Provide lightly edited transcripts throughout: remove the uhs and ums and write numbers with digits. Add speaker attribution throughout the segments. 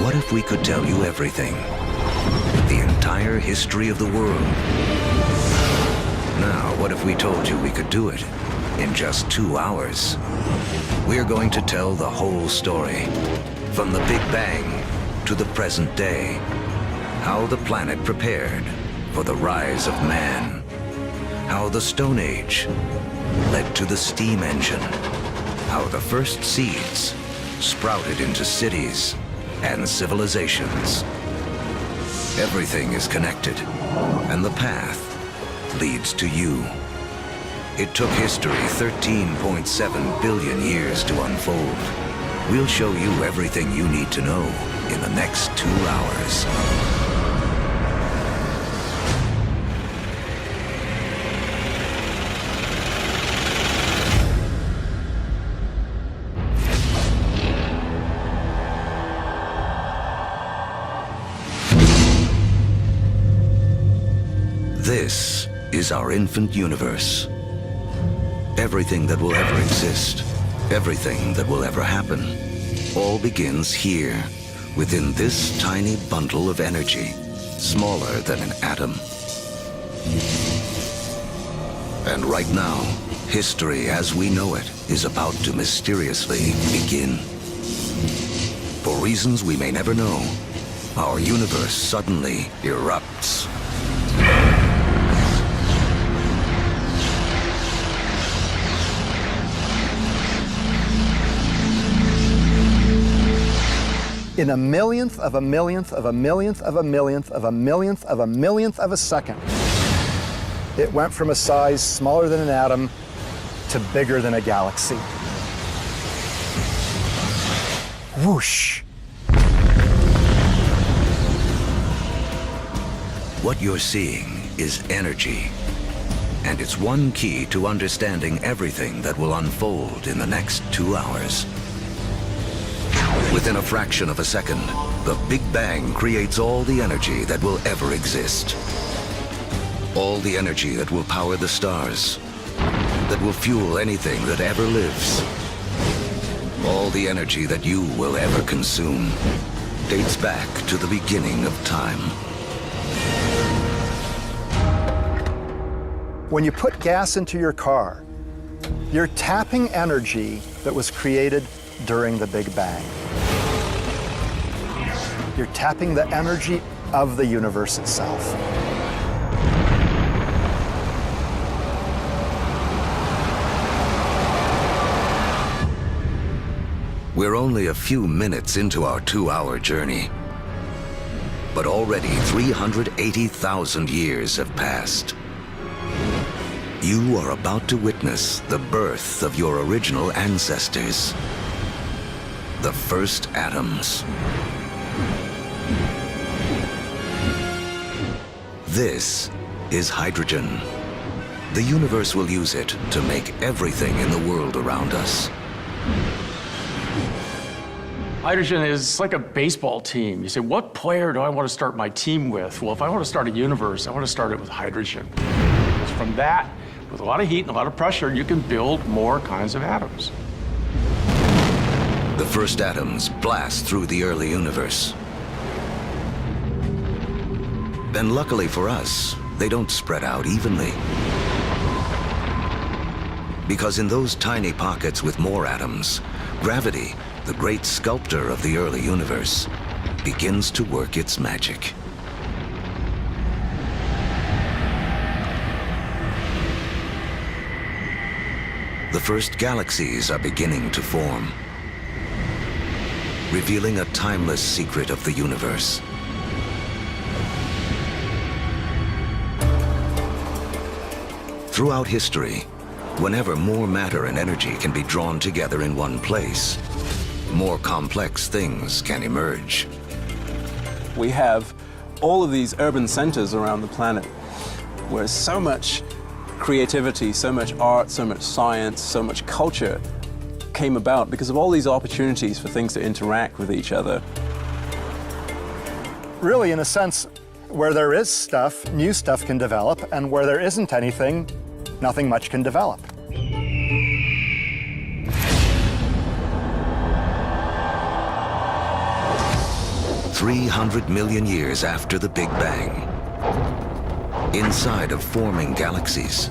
Speaker 1: What if we could tell you everything? The entire history of the world. Now, what if we told you we could do it in just 2 hours? We're going to tell the whole story, from the Big Bang to the present day. How the planet prepared for the rise of man. How the Stone Age led to the steam engine. How the first seeds sprouted into cities and civilizations. Everything is connected, and the path leads to you. It took history 13.7 billion years to unfold. We'll show you everything you need to know in the next 2 hours. This is our infant universe. Everything that will ever exist, everything that will ever happen, all begins here, within this tiny bundle of energy, smaller than an atom. And right now, history as we know it is about to mysteriously begin. For reasons we may never know, our universe suddenly erupts.
Speaker 2: In a millionth of a millionth of a millionth of a millionth of a millionth of a millionth of a second, it went from a size smaller than an atom to bigger than a galaxy. Whoosh!
Speaker 1: What you're seeing is energy, and it's one key to understanding everything that will unfold in the next 2 hours. Within a fraction of a second, the Big Bang creates all the energy that will ever exist. All the energy that will power the stars, that will fuel anything that ever lives. All the energy that you will ever consume dates back to the beginning of time.
Speaker 2: When you put gas into your car, you're tapping energy that was created during the Big Bang. You're tapping the energy of the universe itself.
Speaker 1: We're only a few minutes into our 2-hour journey, but already 380,000 years have passed. You are about to witness the birth of your original ancestors, the first atoms. This is hydrogen. The universe will use it to make everything in the world around us.
Speaker 3: Hydrogen is like a baseball team. You say, what player do I want to start my team with? Well, if I want to start a universe, I want to start it with hydrogen. Because from that, with a lot of heat and a lot of pressure, you can build more kinds of atoms.
Speaker 1: The first atoms blast through the early universe. And luckily for us, they don't spread out evenly. Because in those tiny pockets with more atoms, gravity, the great sculptor of the early universe, begins to work its magic. The first galaxies are beginning to form, revealing a timeless secret of the universe. Throughout history, whenever more matter and energy can be drawn together in one place, more complex things can emerge.
Speaker 4: We have all of these urban centers around the planet where so much creativity, so much art, so much science, so much culture came about because of all these opportunities for things to interact with each other.
Speaker 2: Really, in a sense, where there is stuff, new stuff can develop, and where there isn't anything, nothing much can develop.
Speaker 1: 300 million years after the Big Bang, inside of forming galaxies,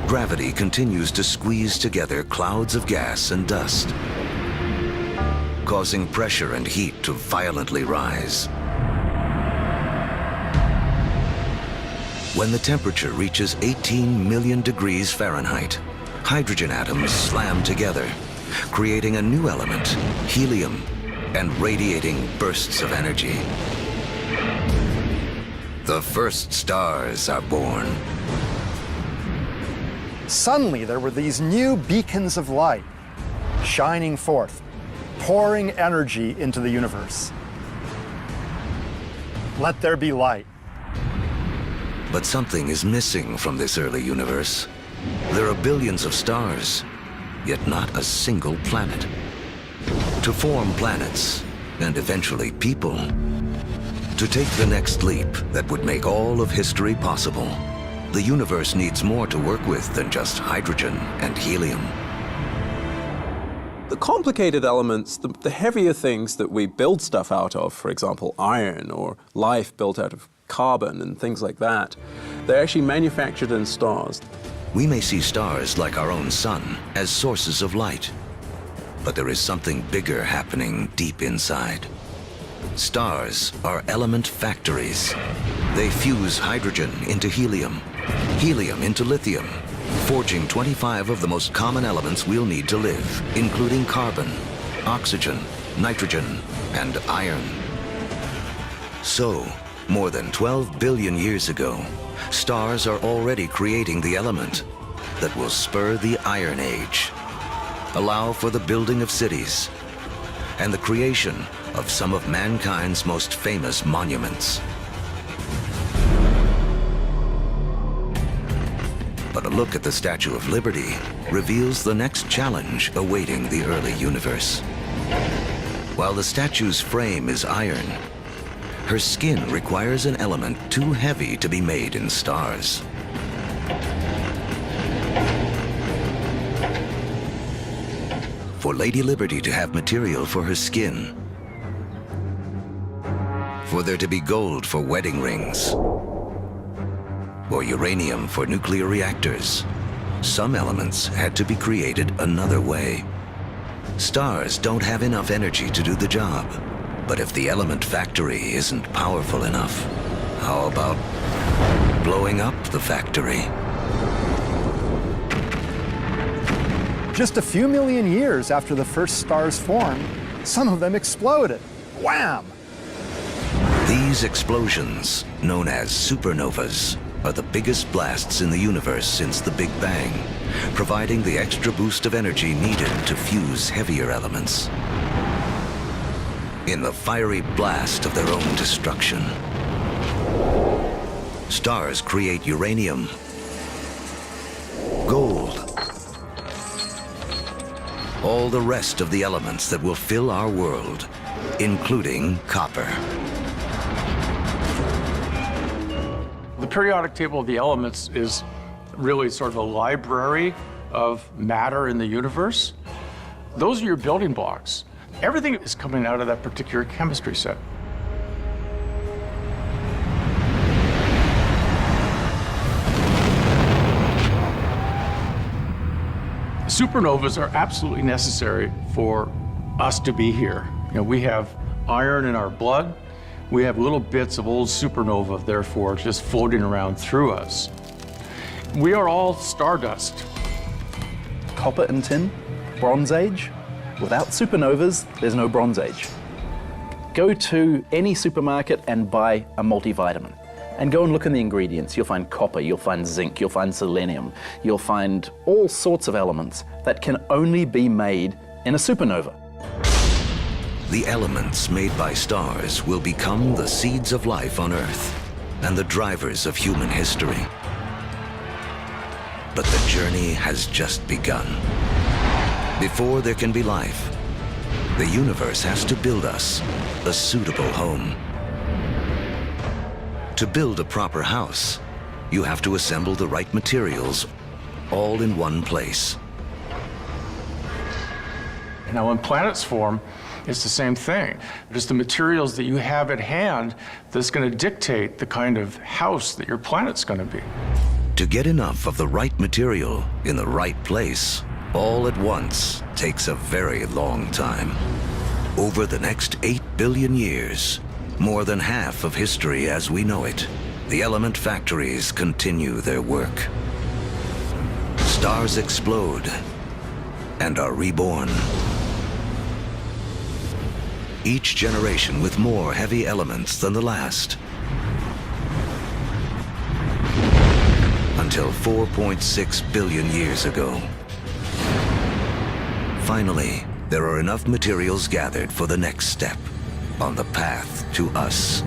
Speaker 1: gravity continues to squeeze together clouds of gas and dust, causing pressure and heat to violently rise. When the temperature reaches 18 million degrees Fahrenheit, hydrogen atoms slam together, creating a new element, helium, and radiating bursts of energy. The first stars are born.
Speaker 2: Suddenly, there were these new beacons of light shining forth, pouring energy into the universe. Let there be light.
Speaker 1: But something is missing from this early universe. There are billions of stars, yet not a single planet. To form planets, and eventually people, to take the next leap that would make all of history possible, the universe needs more to work with than just hydrogen and helium.
Speaker 4: The complicated elements, the heavier things that we build stuff out of, for example, iron or life built out of carbon and things like that, they're actually manufactured in stars.
Speaker 1: We may see stars like our own sun as sources of light, but there is something bigger happening deep inside. Stars are element factories. They fuse hydrogen into helium, helium into lithium, forging 25 of the most common elements we'll need to live, including carbon, oxygen, nitrogen, and iron. So, more than 12 billion years ago, stars are already creating the element that will spur the Iron Age, allow for the building of cities, and the creation of some of mankind's most famous monuments. But a look at the Statue of Liberty reveals the next challenge awaiting the early universe. While the statue's frame is iron, her skin requires an element too heavy to be made in stars. For Lady Liberty to have material for her skin, for there to be gold for wedding rings, or uranium for nuclear reactors, some elements had to be created another way. Stars don't have enough energy to do the job. But if the element factory isn't powerful enough, how about blowing up the factory?
Speaker 2: Just a few million years after the first stars formed, some of them exploded. Wham!
Speaker 1: These explosions, known as supernovas, are the biggest blasts in the universe since the Big Bang, providing the extra boost of energy needed to fuse heavier elements. In the fiery blast of their own destruction, stars create uranium, gold, all the rest of the elements that will fill our world, including copper.
Speaker 3: The periodic table of the elements is really sort of a library of matter in the universe. Those are your building blocks. Everything is coming out of that particular chemistry set. Supernovas are absolutely necessary for us to be here. You know, we have iron in our blood. We have little bits of old supernova, therefore, just floating around through us. We are all stardust.
Speaker 5: Copper and tin, Bronze Age. Without supernovas, there's no Bronze Age. Go to any supermarket and buy a multivitamin. And go and look in the ingredients. You'll find copper, you'll find zinc, you'll find selenium, you'll find all sorts of elements that can only be made in a supernova.
Speaker 1: The elements made by stars will become the seeds of life on Earth and the drivers of human history. But the journey has just begun. Before there can be life, the universe has to build us a suitable home. To build a proper house, you have to assemble the right materials all in one place.
Speaker 3: Now, when planets form, It's the same thing. It's the materials that you have at hand that's going to dictate the kind of house that your planet's going to be.
Speaker 1: To get enough of the right material in the right place, all at once, takes a very long time. Over the next 8 billion years, more than half of history as we know it, the element factories continue their work. Stars explode and are reborn. Each generation with more heavy elements than the last. Until 4.6 billion years ago. Finally, there are enough materials gathered for the next step on the path to us.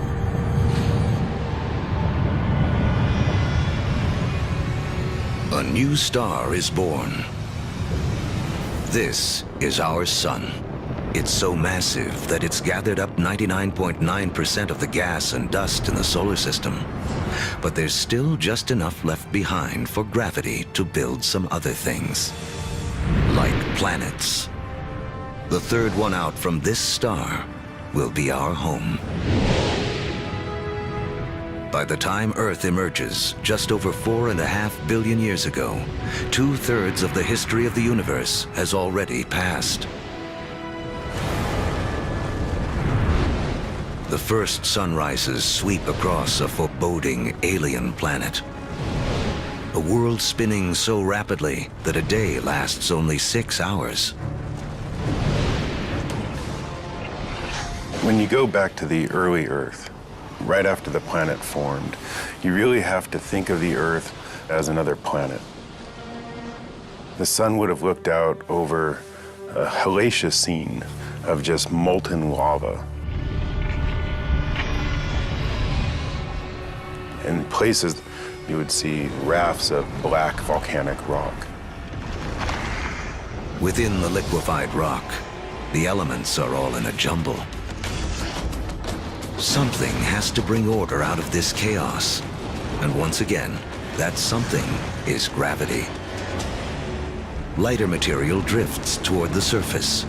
Speaker 1: A new star is born. This is our sun. It's so massive that it's gathered up 99.9% of the gas and dust in the solar system. But there's still just enough left behind for gravity to build some other things. Like planets. The third one out from this star will be our home. By the time Earth emerges, just over 4.5 billion years ago, 2/3 of the history of the universe has already passed. The first sunrises sweep across a foreboding alien planet. A world spinning so rapidly that a day lasts only 6 hours.
Speaker 6: When you go back to the early Earth, right after the planet formed, you really have to think of the Earth as another planet. The sun would have looked out over a hellacious scene of just molten lava. In places, you would see rafts of black volcanic rock.
Speaker 1: Within the liquefied rock, the elements are all in a jumble. Something has to bring order out of this chaos. And once again, that something is gravity. Lighter material drifts toward the surface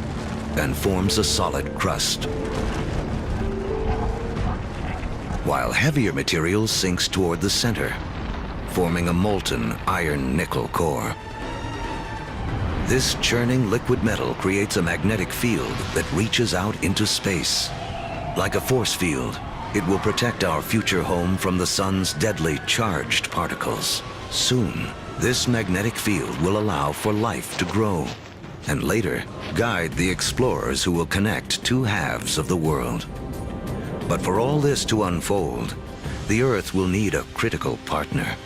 Speaker 1: and forms a solid crust, while heavier material sinks toward the center, forming a molten iron-nickel core. This churning liquid metal creates a magnetic field that reaches out into space. Like a force field, it will protect our future home from the sun's deadly charged particles. Soon, this magnetic field will allow for life to grow, and later, guide the explorers who will connect two halves of the world. But for all this to unfold, the Earth will need a critical partner.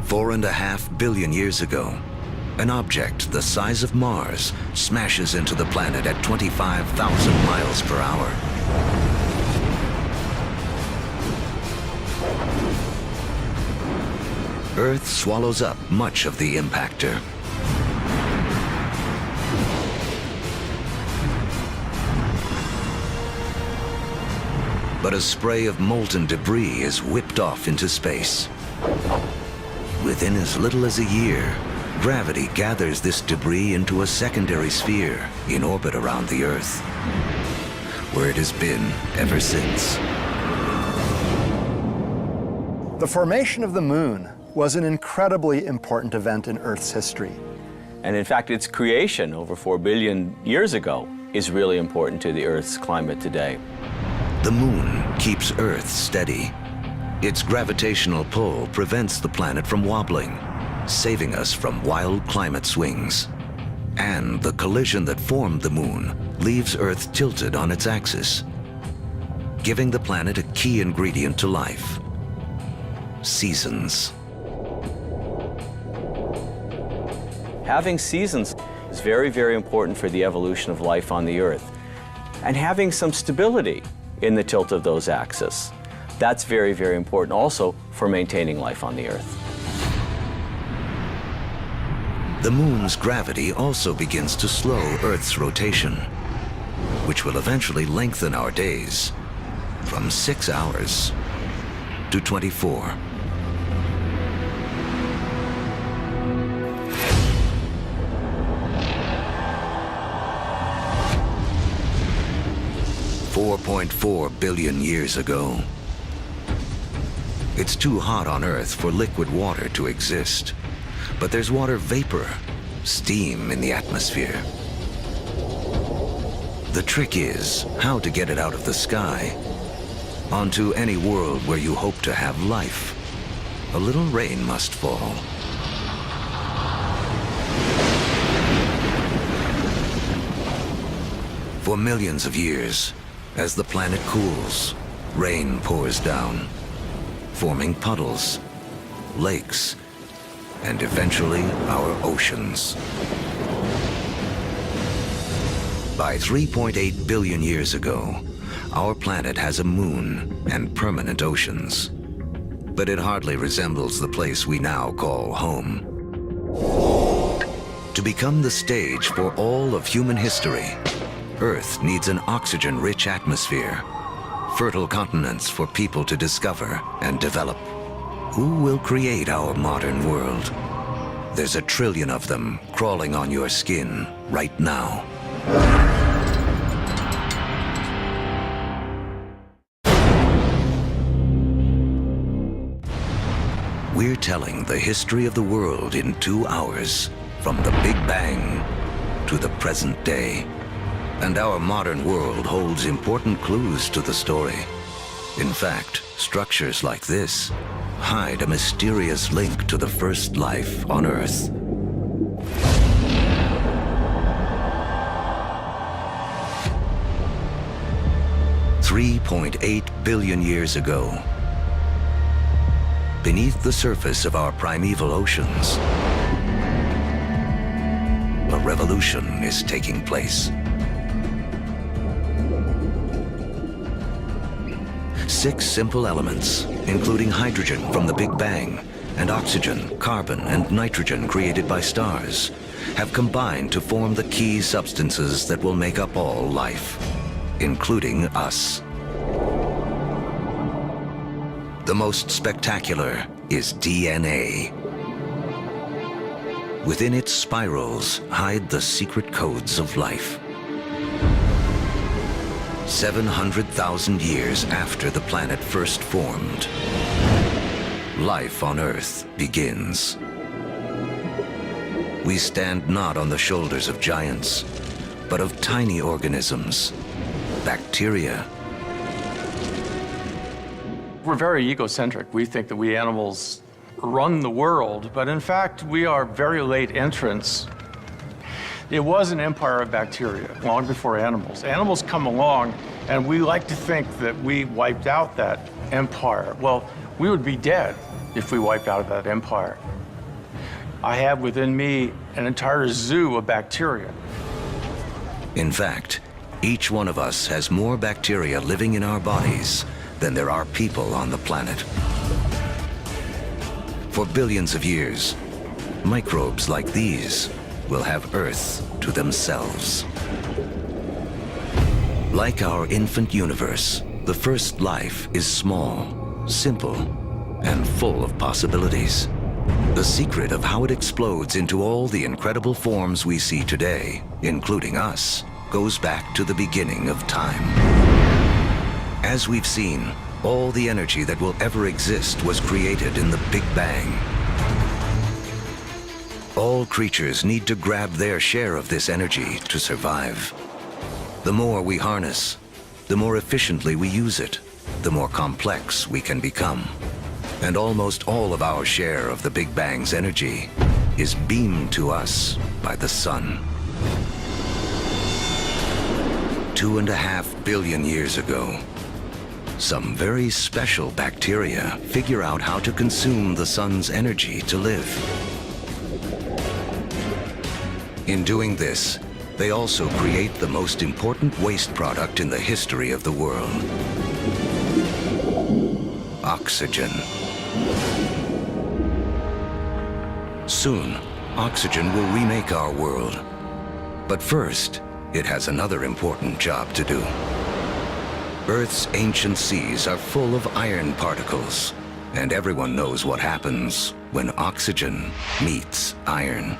Speaker 1: Four and a half billion years ago, an object the size of Mars smashes into the planet at 25,000 miles per hour. Earth swallows up much of the impactor. But a spray of molten debris is whipped off into space. Within as little as a year, gravity gathers this debris into a secondary sphere in orbit around the Earth, where it has been ever since.
Speaker 2: The formation of the moon was an incredibly important event in Earth's history.
Speaker 7: And in fact, its creation over 4 billion years ago is really important to the Earth's climate today.
Speaker 1: The moon keeps Earth steady. Its gravitational pull prevents the planet from wobbling, saving us from wild climate swings. And the collision that formed the moon leaves Earth tilted on its axis, giving the planet a key ingredient to life: seasons.
Speaker 7: Having seasons is very, very important for the evolution of life on the Earth. And having some stability in the tilt of those axes, that's very, very important also for maintaining life on the Earth.
Speaker 1: The moon's gravity also begins to slow Earth's rotation, which will eventually lengthen our days from 6 hours to 24. 4.4 billion years ago. It's too hot on Earth for liquid water to exist, but there's water vapor, steam in the atmosphere. The trick is how to get it out of the sky onto any world where you hope to have life. A little rain must fall. For millions of years, as the planet cools, rain pours down, forming puddles, lakes, and eventually our oceans. By 3.8 billion years ago, our planet has a moon and permanent oceans. But it hardly resembles the place we now call home. To become the stage for all of human history, Earth needs an oxygen-rich atmosphere, fertile continents for people to discover and develop. Who will create our modern world? There's 1 trillion of them crawling on your skin right now. We're telling the history of the world in 2 hours, from the Big Bang to the present day. And our modern world holds important clues to the story. In fact, structures like this hide a mysterious link to the first life on Earth. $3.8 billion years ago, beneath the surface of our primeval oceans, a revolution is taking place. 6 simple elements, including hydrogen from the Big Bang, and oxygen, carbon, and nitrogen created by stars, have combined to form the key substances that will make up all life, including us. The most spectacular is DNA. Within its spirals hide the secret codes of life. 700,000 years after the planet first formed, life on Earth begins. We stand not on the shoulders of giants, but of tiny organisms, bacteria.
Speaker 3: We're very egocentric. We think that we animals run the world, but in fact, we are very late entrants. It was an empire of bacteria long before animals. Animals come along, and we like to think that we wiped out that empire. Well, we would be dead if we wiped out that empire. I have within me an entire zoo of bacteria.
Speaker 1: In fact, each one of us has more bacteria living in our bodies than there are people on the planet. For billions of years, microbes like these will have Earth to themselves. Like our infant universe, the first life is small, simple, and full of possibilities. The secret of how it explodes into all the incredible forms we see today, including us, goes back to the beginning of time. As we've seen, all the energy that will ever exist was created in the Big Bang. All creatures need to grab their share of this energy to survive. The more we harness, the more efficiently we use it, the more complex we can become. And almost all of our share of the Big Bang's energy is beamed to us by the sun. 2.5 billion years ago, some very special bacteria figure out how to consume the sun's energy to live. In doing this, they also create the most important waste product in the history of the world: oxygen. Soon, oxygen will remake our world. But first, it has another important job to do. Earth's ancient seas are full of iron particles, and everyone knows what happens when oxygen meets iron.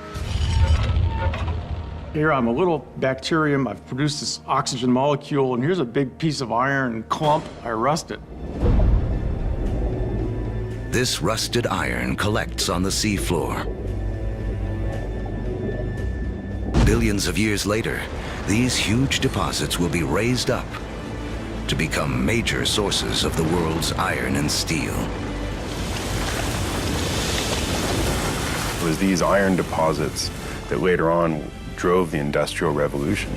Speaker 3: Here I'm a little bacterium. I've produced this oxygen molecule, and here's a big piece of iron clump. I rust it.
Speaker 1: This rusted iron collects on the seafloor. Billions of years later, these huge deposits will be raised up to become major sources of the world's iron and steel.
Speaker 6: It was these iron deposits that later on drove the Industrial Revolution.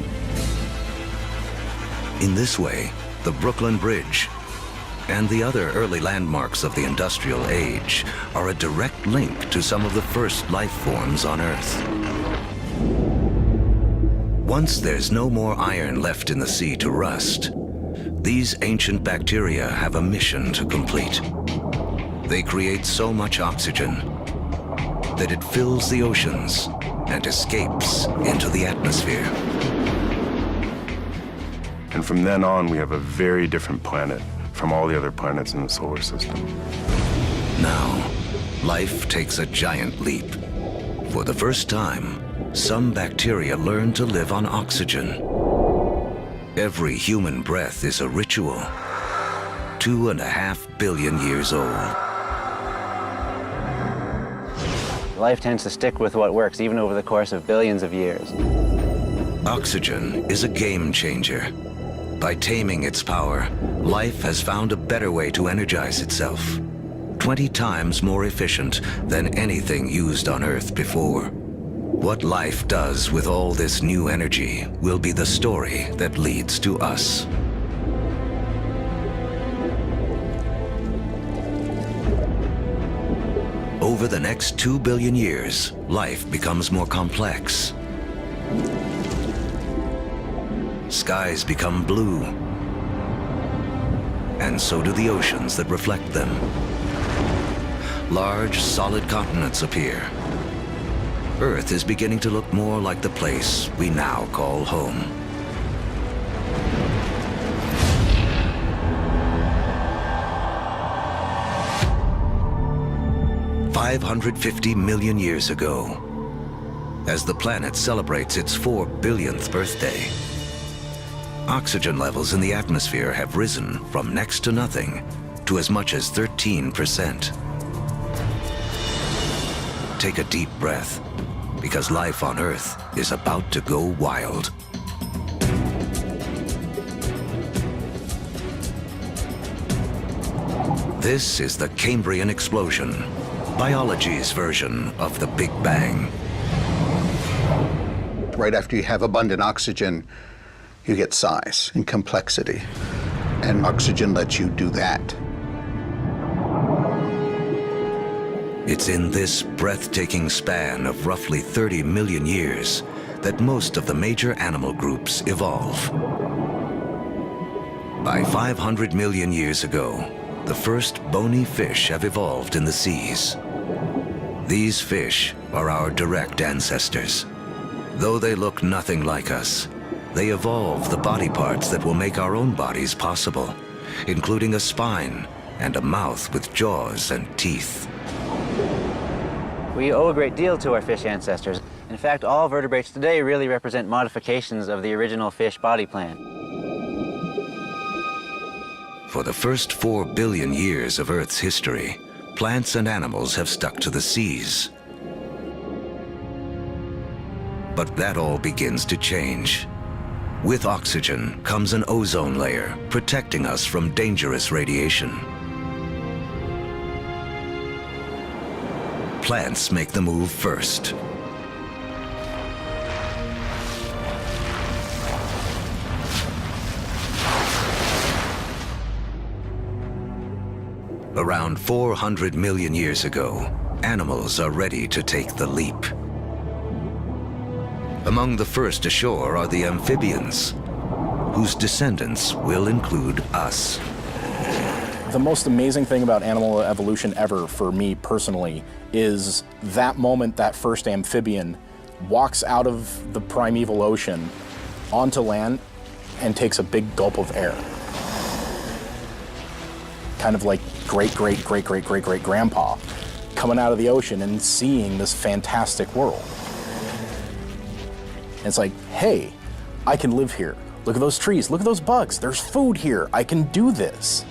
Speaker 1: In this way, the Brooklyn Bridge and the other early landmarks of the Industrial Age are a direct link to some of the first life forms on Earth. Once there's no more iron left in the sea to rust, these ancient bacteria have a mission to complete. They create so much oxygen that it fills the oceans and escapes into the atmosphere.
Speaker 6: And from then on, we have a very different planet from all the other planets in the solar system.
Speaker 1: Now, life takes a giant leap. For the first time, some bacteria learn to live on oxygen. Every human breath is a ritual, 2.5 billion years old.
Speaker 8: Life tends to stick with what works, even over the course of billions of years.
Speaker 1: Oxygen is a game changer. By taming its power, life has found a better way to energize itself, 20 times more efficient than anything used on Earth before. What life does with all this new energy will be the story that leads to us. Over the next 2 billion years, life becomes more complex. Skies become blue, and so do the oceans that reflect them. Large, solid continents appear. Earth is beginning to look more like the place we now call home. $550 million years ago, as the planet celebrates its 4 billionth birthday, oxygen levels in the atmosphere have risen from next to nothing to as much as 13%. Take a deep breath, because life on Earth is about to go wild. This is the Cambrian explosion, biology's version of the Big Bang.
Speaker 9: Right after you have abundant oxygen, you get size and complexity, and oxygen lets you do that.
Speaker 1: It's in this breathtaking span of roughly 30 million years that most of the major animal groups evolve. By 500 million years ago, the first bony fish have evolved in the seas. These fish are our direct ancestors. Though they look nothing like us, they evolved the body parts that will make our own bodies possible, including a spine and a mouth with jaws and teeth.
Speaker 8: We owe a great deal to our fish ancestors. In fact, all vertebrates today really represent modifications of the original fish body plan.
Speaker 1: For the first 4 billion years of Earth's history, plants and animals have stuck to the seas. But that all begins to change. With oxygen comes an ozone layer, protecting us from dangerous radiation. Plants make the move first. Around 400 million years ago, animals are ready to take the leap. Among the first ashore are the amphibians, whose descendants will include us.
Speaker 10: The most amazing thing about animal evolution ever for me personally is that moment that first amphibian walks out of the primeval ocean onto land and takes a big gulp of air. Kind of like great-great-great-great-great-great-grandpa coming out of the ocean and seeing this fantastic world. And it's like, hey, I can live here. Look at those trees, look at those bugs. There's food here, I can do this.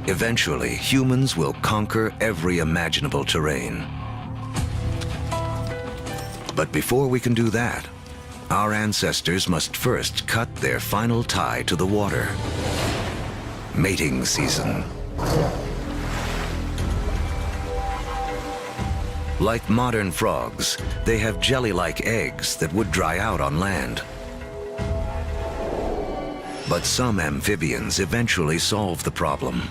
Speaker 1: Eventually, humans will conquer every imaginable terrain. But before we can do that, our ancestors must first cut their final tie to the water. Mating season. Like modern frogs, they have jelly-like eggs that would dry out on land. But some amphibians eventually solve the problem.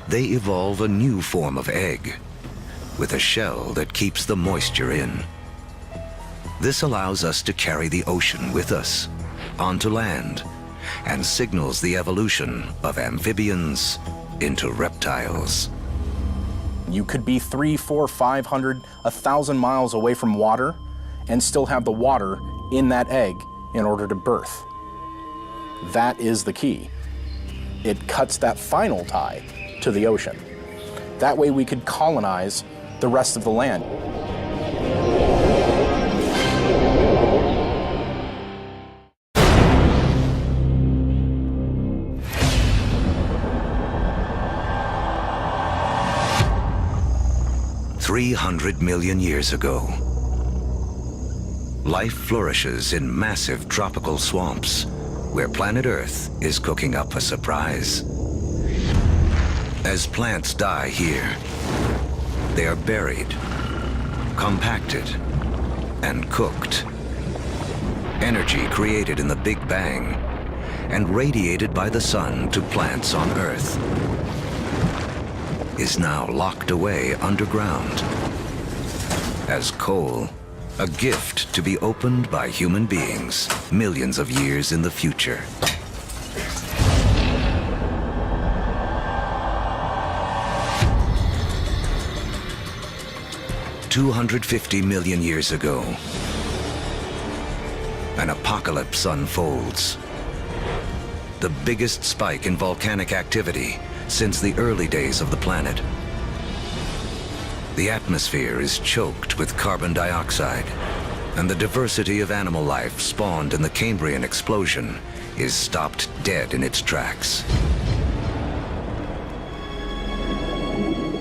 Speaker 1: They evolve a new form of egg, with a shell that keeps the moisture in. This allows us to carry the ocean with us, onto land, and signals the evolution of amphibians into reptiles.
Speaker 10: You could be 300, 400, 500, 1,000 miles away from water and still have the water in that egg in order to birth. That is the key. It cuts that final tie to the ocean. That way we could colonize the rest of the land.
Speaker 1: $300 million years ago, life flourishes in massive tropical swamps where planet Earth is cooking up a surprise. As plants die here, they are buried, compacted, and cooked. Energy created in the Big Bang and radiated by the sun to plants on Earth is now locked away underground as coal, a gift to be opened by human beings millions of years in the future. $250 million years ago, an apocalypse unfolds. The biggest spike in volcanic activity since the early days of the planet. The atmosphere is choked with carbon dioxide, and the diversity of animal life spawned in the Cambrian explosion is stopped dead in its tracks.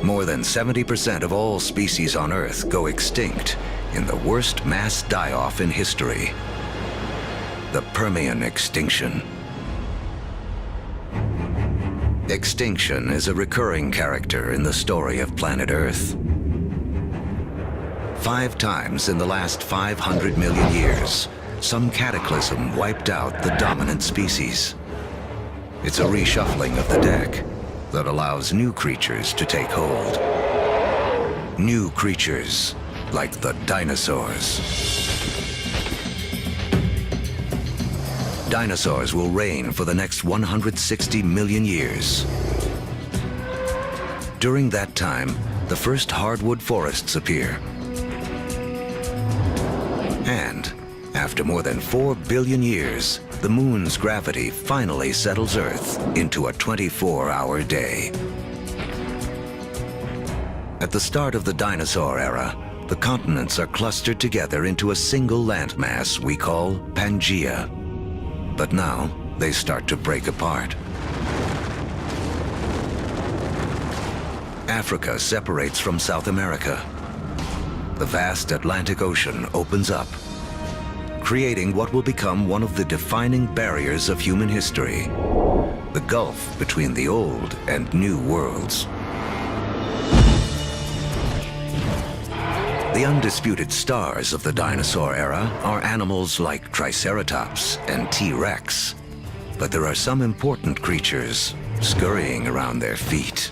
Speaker 1: More than 70% of all species on Earth go extinct in the worst mass die-off in history, the Permian extinction. Extinction is a recurring character in the story of planet Earth. 5 times in the last 500 million years, some cataclysm wiped out the dominant species. It's a reshuffling of the deck that allows new creatures to take hold. New creatures like the dinosaurs. Dinosaurs will reign for the next 160 million years. During that time, the first hardwood forests appear. And after more than 4 billion years, the moon's gravity finally settles Earth into a 24-hour day. At the start of the dinosaur era, the continents are clustered together into a single landmass we call Pangaea. But now, they start to break apart. Africa separates from South America. The vast Atlantic Ocean opens up, creating what will become one of the defining barriers of human history, the gulf between the old and new worlds. The undisputed stars of the dinosaur era are animals like Triceratops and T-Rex, but there are some important creatures scurrying around their feet.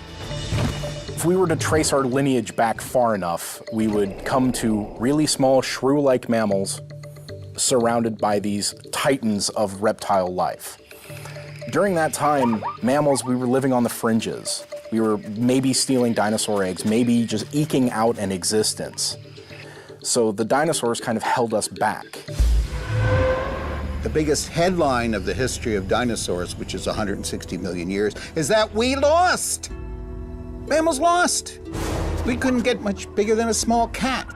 Speaker 10: If we were to trace our lineage back far enough, we would come to really small shrew-like mammals surrounded by these titans of reptile life. During that time, mammals, we were living on the fringes. We were maybe stealing dinosaur eggs, maybe just eking out an existence. So the dinosaurs kind of held us back.
Speaker 9: The biggest headline of the history of dinosaurs, which is 160 million years, is that we lost. Mammals lost. We couldn't get much bigger than a small cat.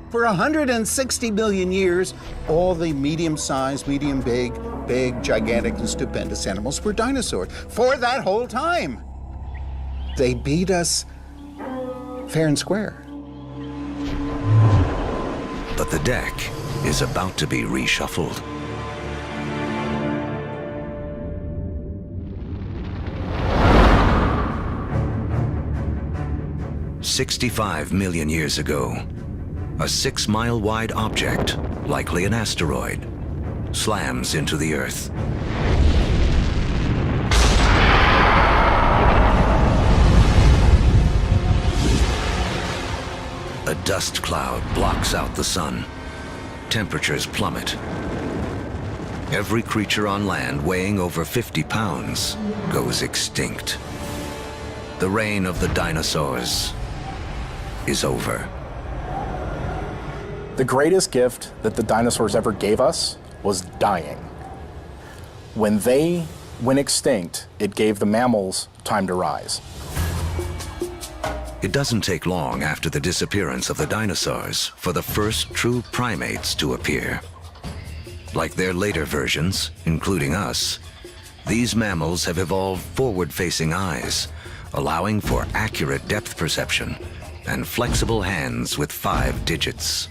Speaker 9: For 160 million years, all the medium-sized, medium-big, big, gigantic, and stupendous animals were dinosaurs. For that whole time. They beat us fair and square.
Speaker 1: But the deck is about to be reshuffled. "65 million years ago, a 6-mile-wide object, likely an asteroid, slams into the Earth. A dust cloud blocks out the sun. Temperatures plummet. Every creature on land weighing over 50 pounds goes extinct. The reign of the dinosaurs is over.
Speaker 10: The greatest gift that the dinosaurs ever gave us was dying. When they went extinct, it gave the mammals time to rise.
Speaker 1: It doesn't take long after the disappearance of the dinosaurs for the first true primates to appear. Like their later versions, including us, these mammals have evolved forward-facing eyes, allowing for accurate depth perception and flexible hands with 5 digits.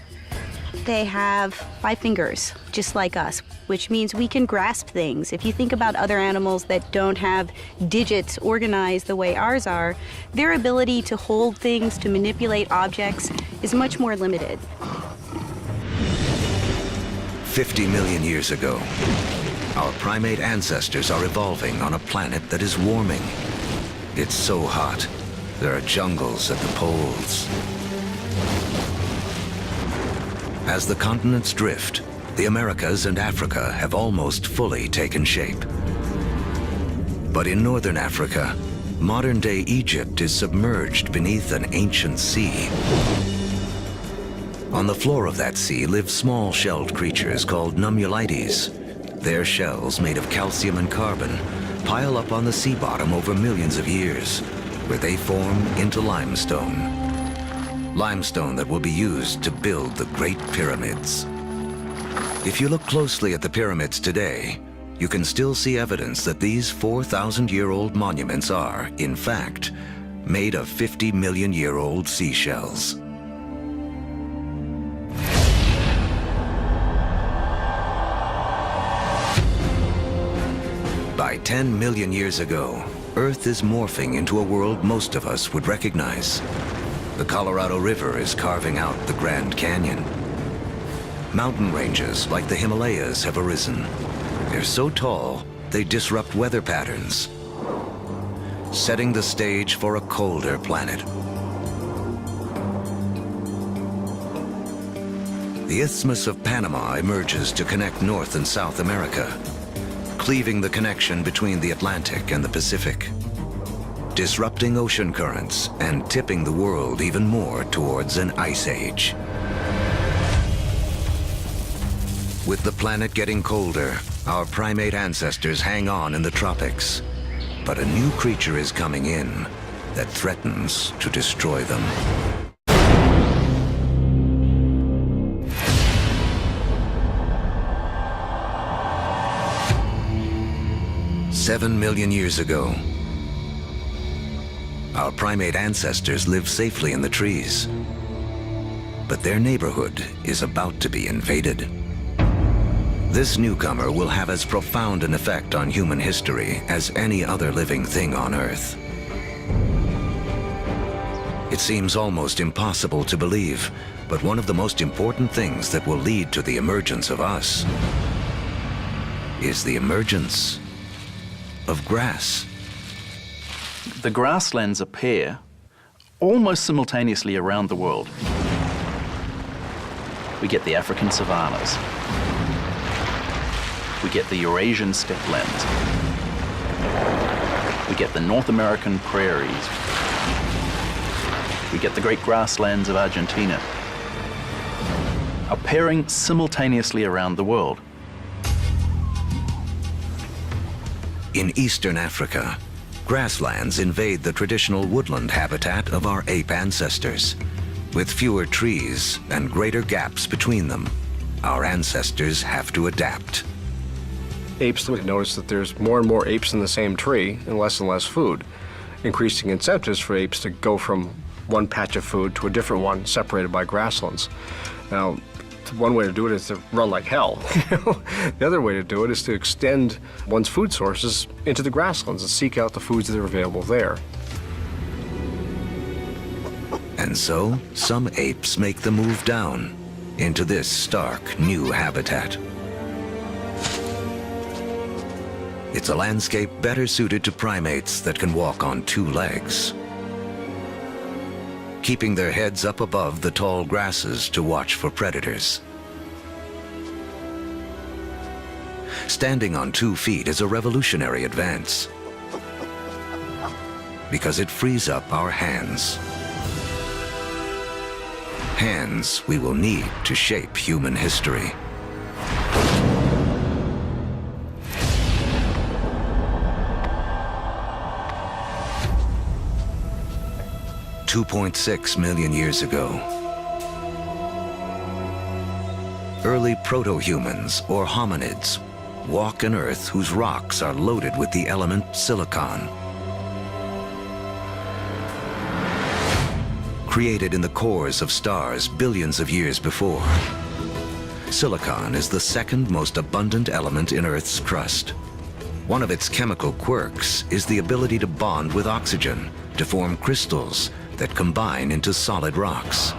Speaker 11: They have 5 fingers, just like us, which means we can grasp things. If you think about other animals that don't have digits organized the way ours are, their ability to hold things, to manipulate objects, is much more limited.
Speaker 1: 50 million years ago, our primate ancestors are evolving on a planet that is warming. It's so hot, there are jungles at the poles. As the continents drift, the Americas and Africa have almost fully taken shape. But in northern Africa, modern-day Egypt is submerged beneath an ancient sea. On the floor of that sea live small-shelled creatures called nummulites. Their shells, made of calcium and carbon, pile up on the sea bottom over millions of years, where they form into limestone. Limestone that will be used to build the Great Pyramids. If you look closely at the pyramids today, you can still see evidence that these 4,000-year-old monuments are, in fact, made of 50-million-year-old seashells. By 10 million years ago, Earth is morphing into a world most of us would recognize. The Colorado River is carving out the Grand Canyon. Mountain ranges like the Himalayas have arisen. They're so tall, they disrupt weather patterns, setting the stage for a colder planet. The Isthmus of Panama emerges to connect North and South America, cleaving the connection between the Atlantic and the Pacific, disrupting ocean currents and tipping the world even more towards an ice age. With the planet getting colder, our primate ancestors hang on in the tropics. But a new creature is coming in that threatens to destroy them. "7 million years ago, our primate ancestors lived safely in the trees. But their neighborhood is about to be invaded. This newcomer will have as profound an effect on human history as any other living thing on Earth. It seems almost impossible to believe, but one of the most important things that will lead to the emergence of us is the emergence of grass.
Speaker 5: The grasslands appear almost simultaneously around the world. We get the African savannas. We get the Eurasian steppelands. We get the North American prairies. We get the great grasslands of Argentina, appearing simultaneously around the world.
Speaker 1: In eastern Africa, Grasslands invade the traditional woodland habitat of our ape ancestors. With fewer trees and greater gaps between them, our ancestors have to adapt.
Speaker 12: Apes would notice that there's more and more apes in the same tree and less food, increasing incentives for apes to go from one patch of food to a different one separated by grasslands. Now, one way to do it is to run like hell. The other way to do it is to extend one's food sources into the grasslands and seek out the foods that are available there.
Speaker 1: And so, some apes make the move down into this stark new habitat. It's a landscape better suited to primates that can walk on two legs, keeping their heads up above the tall grasses to watch for predators. Standing on 2 feet is a revolutionary advance because it frees up our hands. Hands we will need to shape human history. $2.6 million years ago, early proto-humans, or hominids, walk an Earth whose rocks are loaded with the element silicon. Created in the cores of stars billions of years before, silicon is the second most abundant element in Earth's crust. One of its chemical quirks is the ability to bond with oxygen to form crystals that combine into solid rocks.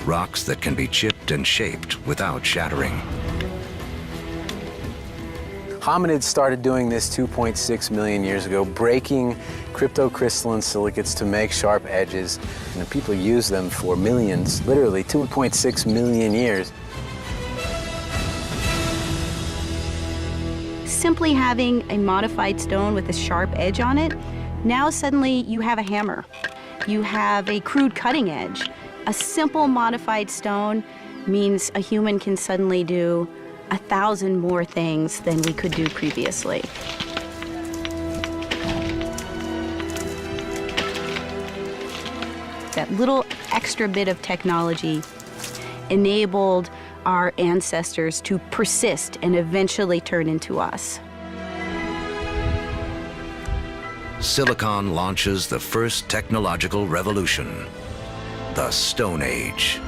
Speaker 1: Rocks that can be chipped and shaped without shattering.
Speaker 13: Hominids started doing this 2.6 million years ago, breaking cryptocrystalline silicates to make sharp edges, and people use them for millions, literally 2.6 million years.
Speaker 11: Simply having a modified stone with a sharp edge on it, now suddenly you have a hammer. You have a crude cutting edge. A simple modified stone means a human can suddenly do 1,000 more things than we could do previously. That little extra bit of technology enabled our ancestors to persist and eventually turn into us.
Speaker 1: Silicon launches the first technological revolution, the Stone Age.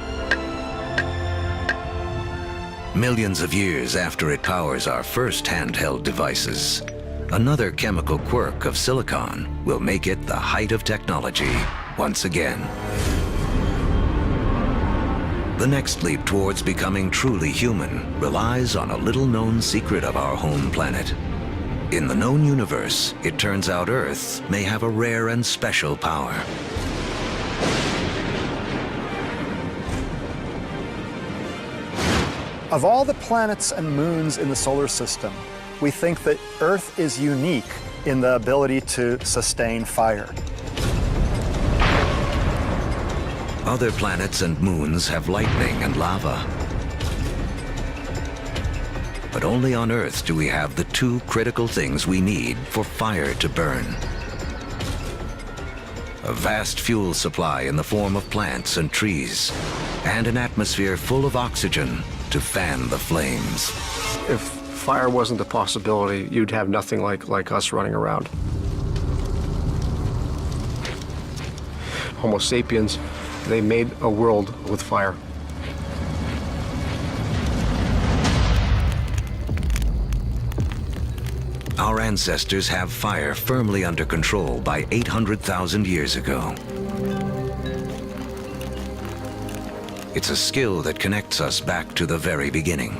Speaker 1: Millions of years after it powers our first handheld devices, another chemical quirk of silicon will make it the height of technology once again. The next leap towards becoming truly human relies on a little-known secret of our home planet. In the known universe, it turns out Earth may have a rare and special power.
Speaker 2: Of all the planets and moons in the solar system, we think that Earth is unique in the ability to sustain fire.
Speaker 1: Other planets and moons have lightning and lava. But only on Earth do we have the two critical things we need for fire to burn. A vast fuel supply in the form of plants and trees, and an atmosphere full of oxygen to fan the flames.
Speaker 12: If fire wasn't a possibility, you'd have nothing like us running around. Homo sapiens, they made a world with fire.
Speaker 1: Our ancestors have fire firmly under control by 800,000 years ago. It's a skill that connects us back to the very beginning.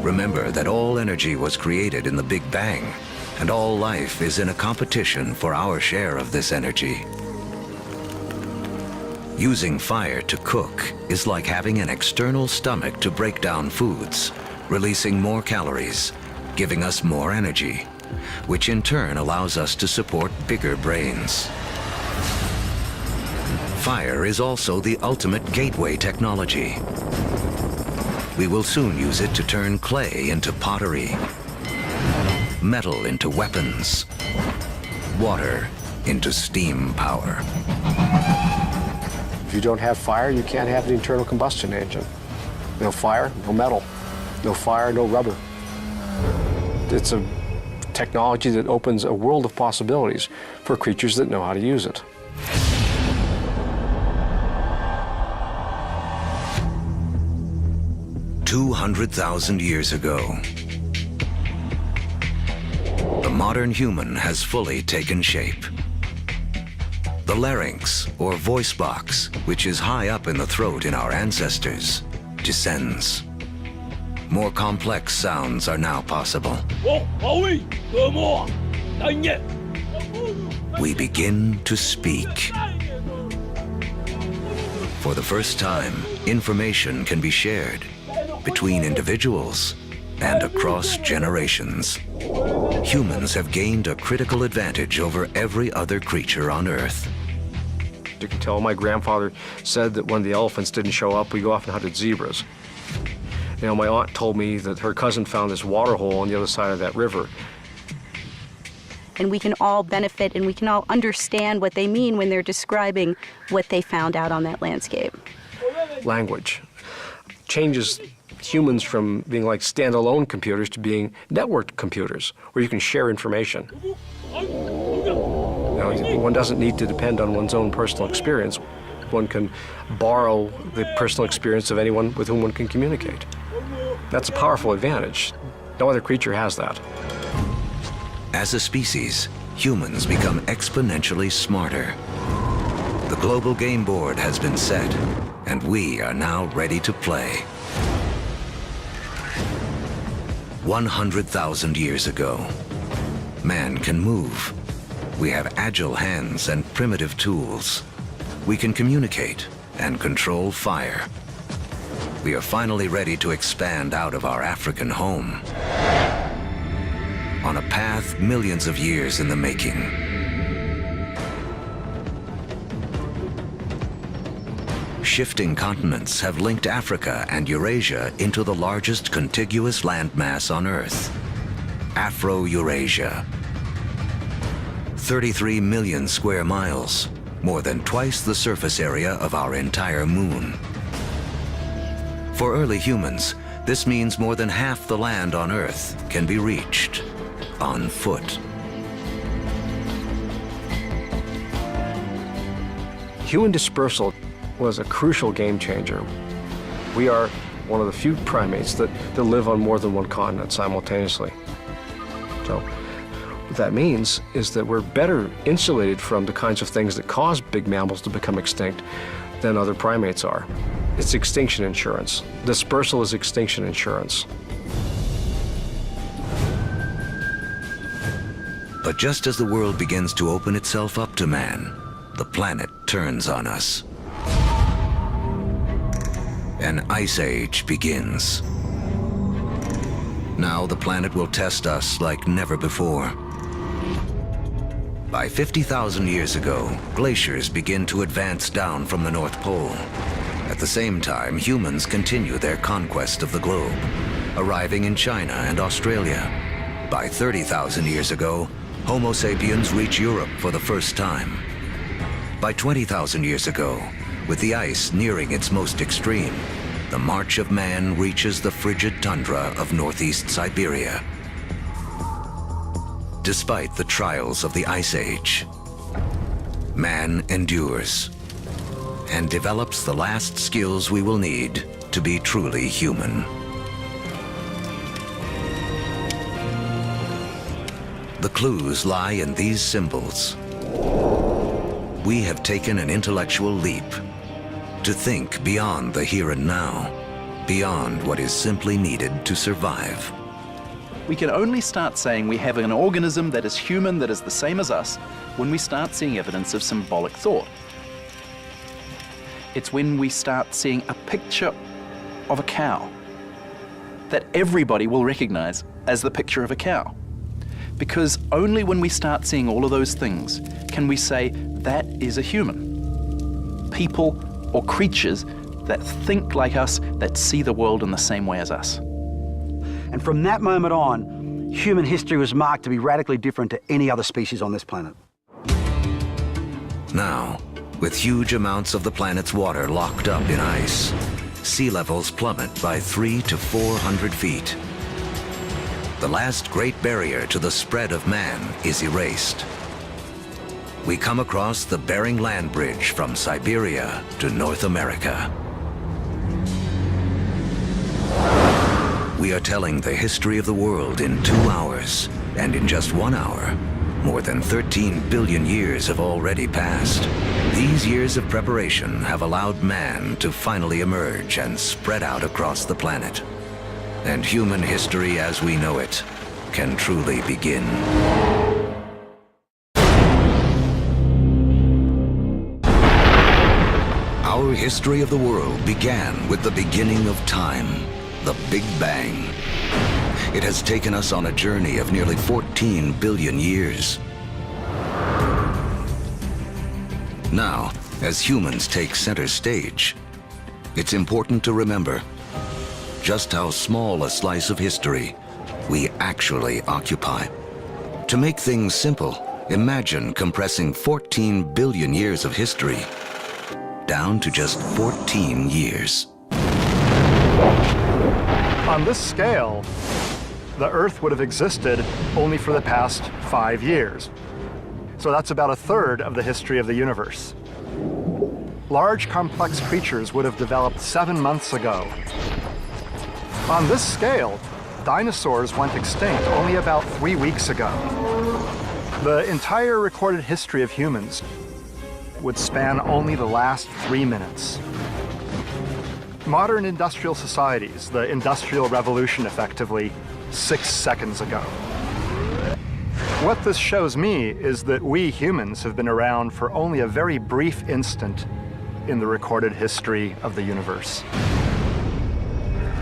Speaker 1: Remember that all energy was created in the Big Bang, and all life is in a competition for our share of this energy. Using fire to cook is like having an external stomach to break down foods, releasing more calories, giving us more energy, which in turn allows us to support bigger brains. Fire is also the ultimate gateway technology. We will soon use it to turn clay into pottery, metal into weapons, water into steam power.
Speaker 12: If you don't have fire, you can't have the internal combustion engine. No fire, no metal. No fire, no rubber. It's a technology that opens a world of possibilities for creatures that know how to use it.
Speaker 1: $200,000 years ago, the modern human has fully taken shape. The larynx, or voice box, which is high up in the throat in our ancestors, descends. More complex sounds are now possible. We begin to speak. For the first time, information can be shared between individuals and across generations. Humans have gained a critical advantage over every other creature on Earth.
Speaker 12: You can tell my grandfather said that when the elephants didn't show up, we go off and hunted zebras. You know, my aunt told me that her cousin found this water hole on the other side of that river.
Speaker 11: And we can all benefit and we can all understand what they mean when they're describing what they found out on that landscape.
Speaker 12: Language changes humans from being like standalone computers to being networked computers, where you can share information. You know, one doesn't need to depend on one's own personal experience. One can borrow the personal experience of anyone with whom one can communicate. That's a powerful advantage. No other creature has that.
Speaker 1: As a species, humans become exponentially smarter. The global game board has been set, and we are now ready to play. 100,000 years ago, man can move. We have agile hands and primitive tools. We can communicate and control fire. We are finally ready to expand out of our African home on a path millions of years in the making. Shifting continents have linked Africa and Eurasia into the largest contiguous landmass on Earth, Afro-Eurasia. 33 million square miles, more than twice the surface area of our entire moon. For early humans, this means more than half the land on Earth can be reached on foot.
Speaker 12: Human dispersal was a crucial game changer. We are one of the few primates that live on more than one continent simultaneously. So what that means is that we're better insulated from the kinds of things that cause big mammals to become extinct than other primates are. It's extinction insurance. Dispersal is extinction insurance.
Speaker 1: But just as the world begins to open itself up to man, the planet turns on us. An ice age begins. Now the planet will test us like never before. By 50,000 years ago, glaciers begin to advance down from the North Pole. At the same time, humans continue their conquest of the globe, arriving in China and Australia. By 30,000 years ago, Homo sapiens reach Europe for the first time. By 20,000 years ago, with the ice nearing its most extreme, the march of man reaches the frigid tundra of northeast Siberia. Despite the trials of the Ice Age, man endures and develops the last skills we will need to be truly human. The clues lie in these symbols. We have taken an intellectual leap to think beyond the here and now, beyond what is simply needed to survive.
Speaker 5: We can only start saying we have an organism that is human, that is the same as us, when we start seeing evidence of symbolic thought. It's when we start seeing a picture of a cow that everybody will recognize as the picture of a cow. Because only when we start seeing all of those things can we say that is a human. People or creatures that think like us, that see the world in the same way as us.
Speaker 14: And from that moment on, human history was marked to be radically different to any other species on this planet.
Speaker 1: Now, with huge amounts of the planet's water locked up in ice, sea levels plummet by 300 to 400 feet. The last great barrier to the spread of man is erased. We come across the Bering Land Bridge from Siberia to North America. We are telling the history of the world in 2 hours, and in just 1 hour, more than 13 billion years have already passed. These years of preparation have allowed man to finally emerge and spread out across the planet. And human history as we know it can truly begin. Our history of the world began with the beginning of time, the Big Bang. It has taken us on a journey of nearly 14 billion years. Now, as humans take center stage, it's important to remember just how small a slice of history we actually occupy. To make things simple, imagine compressing 14 billion years of history down to just 14 years.
Speaker 2: On this scale, the Earth would have existed only for the past 5 years. So that's about 1/3 of the history of the universe. Large, complex creatures would have developed 7 months ago. On this scale, dinosaurs went extinct only about 3 weeks ago. The entire recorded history of humans would span only the last 3 minutes. Modern industrial societies, the Industrial Revolution effectively, 6 seconds ago. What this shows me is that we humans have been around for only a very brief instant in the recorded history of the universe.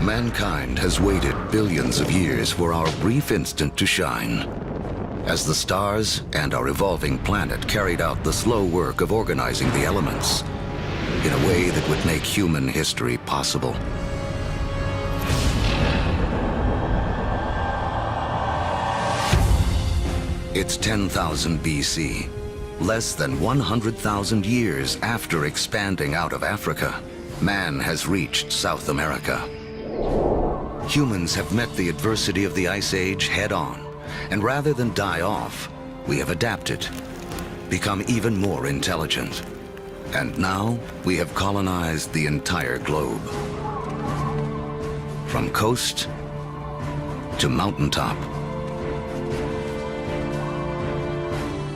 Speaker 1: Mankind has waited billions of years for our brief instant to shine. As the stars and our evolving planet carried out the slow work of organizing the elements in a way that would make human history possible. It's 10,000 BC, less than 100,000 years after expanding out of Africa. Man has reached South America. Humans have met the adversity of the Ice Age head-on, and rather than die off, we have adapted, become even more intelligent. And now we have colonized the entire globe. From coast to mountaintop.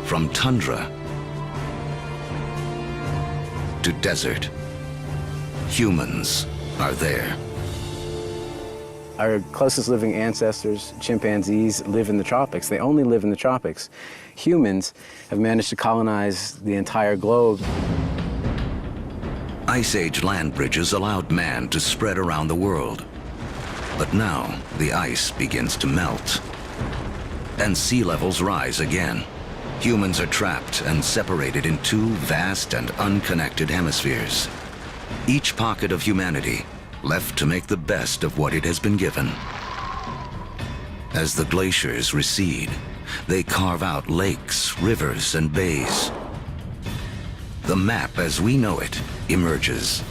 Speaker 1: From tundra to desert. Humans are there.
Speaker 13: Our closest living ancestors, chimpanzees, live in the tropics. They only live in the tropics. Humans have managed to colonize the entire globe.
Speaker 1: Ice Age land bridges allowed man to spread around the world. But now the ice begins to melt, and sea levels rise again. Humans are trapped and separated in 2 vast and unconnected hemispheres. Each pocket of humanity left to make the best of what it has been given. As the glaciers recede, they carve out lakes, rivers, and bays. The map as we know it emerges.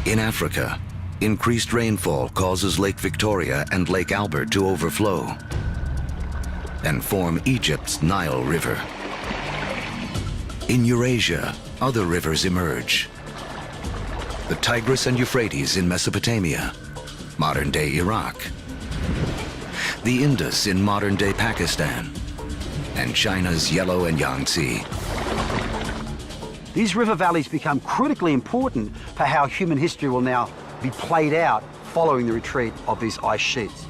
Speaker 1: In Africa, increased rainfall causes Lake Victoria and Lake Albert to overflow and form Egypt's Nile River. In Eurasia, other rivers emerge. The Tigris and Euphrates in Mesopotamia, modern-day Iraq. The Indus in modern-day Pakistan, and China's Yellow and Yangtze.
Speaker 14: These river valleys become critically important for how human history will now be played out following the retreat of these ice sheets.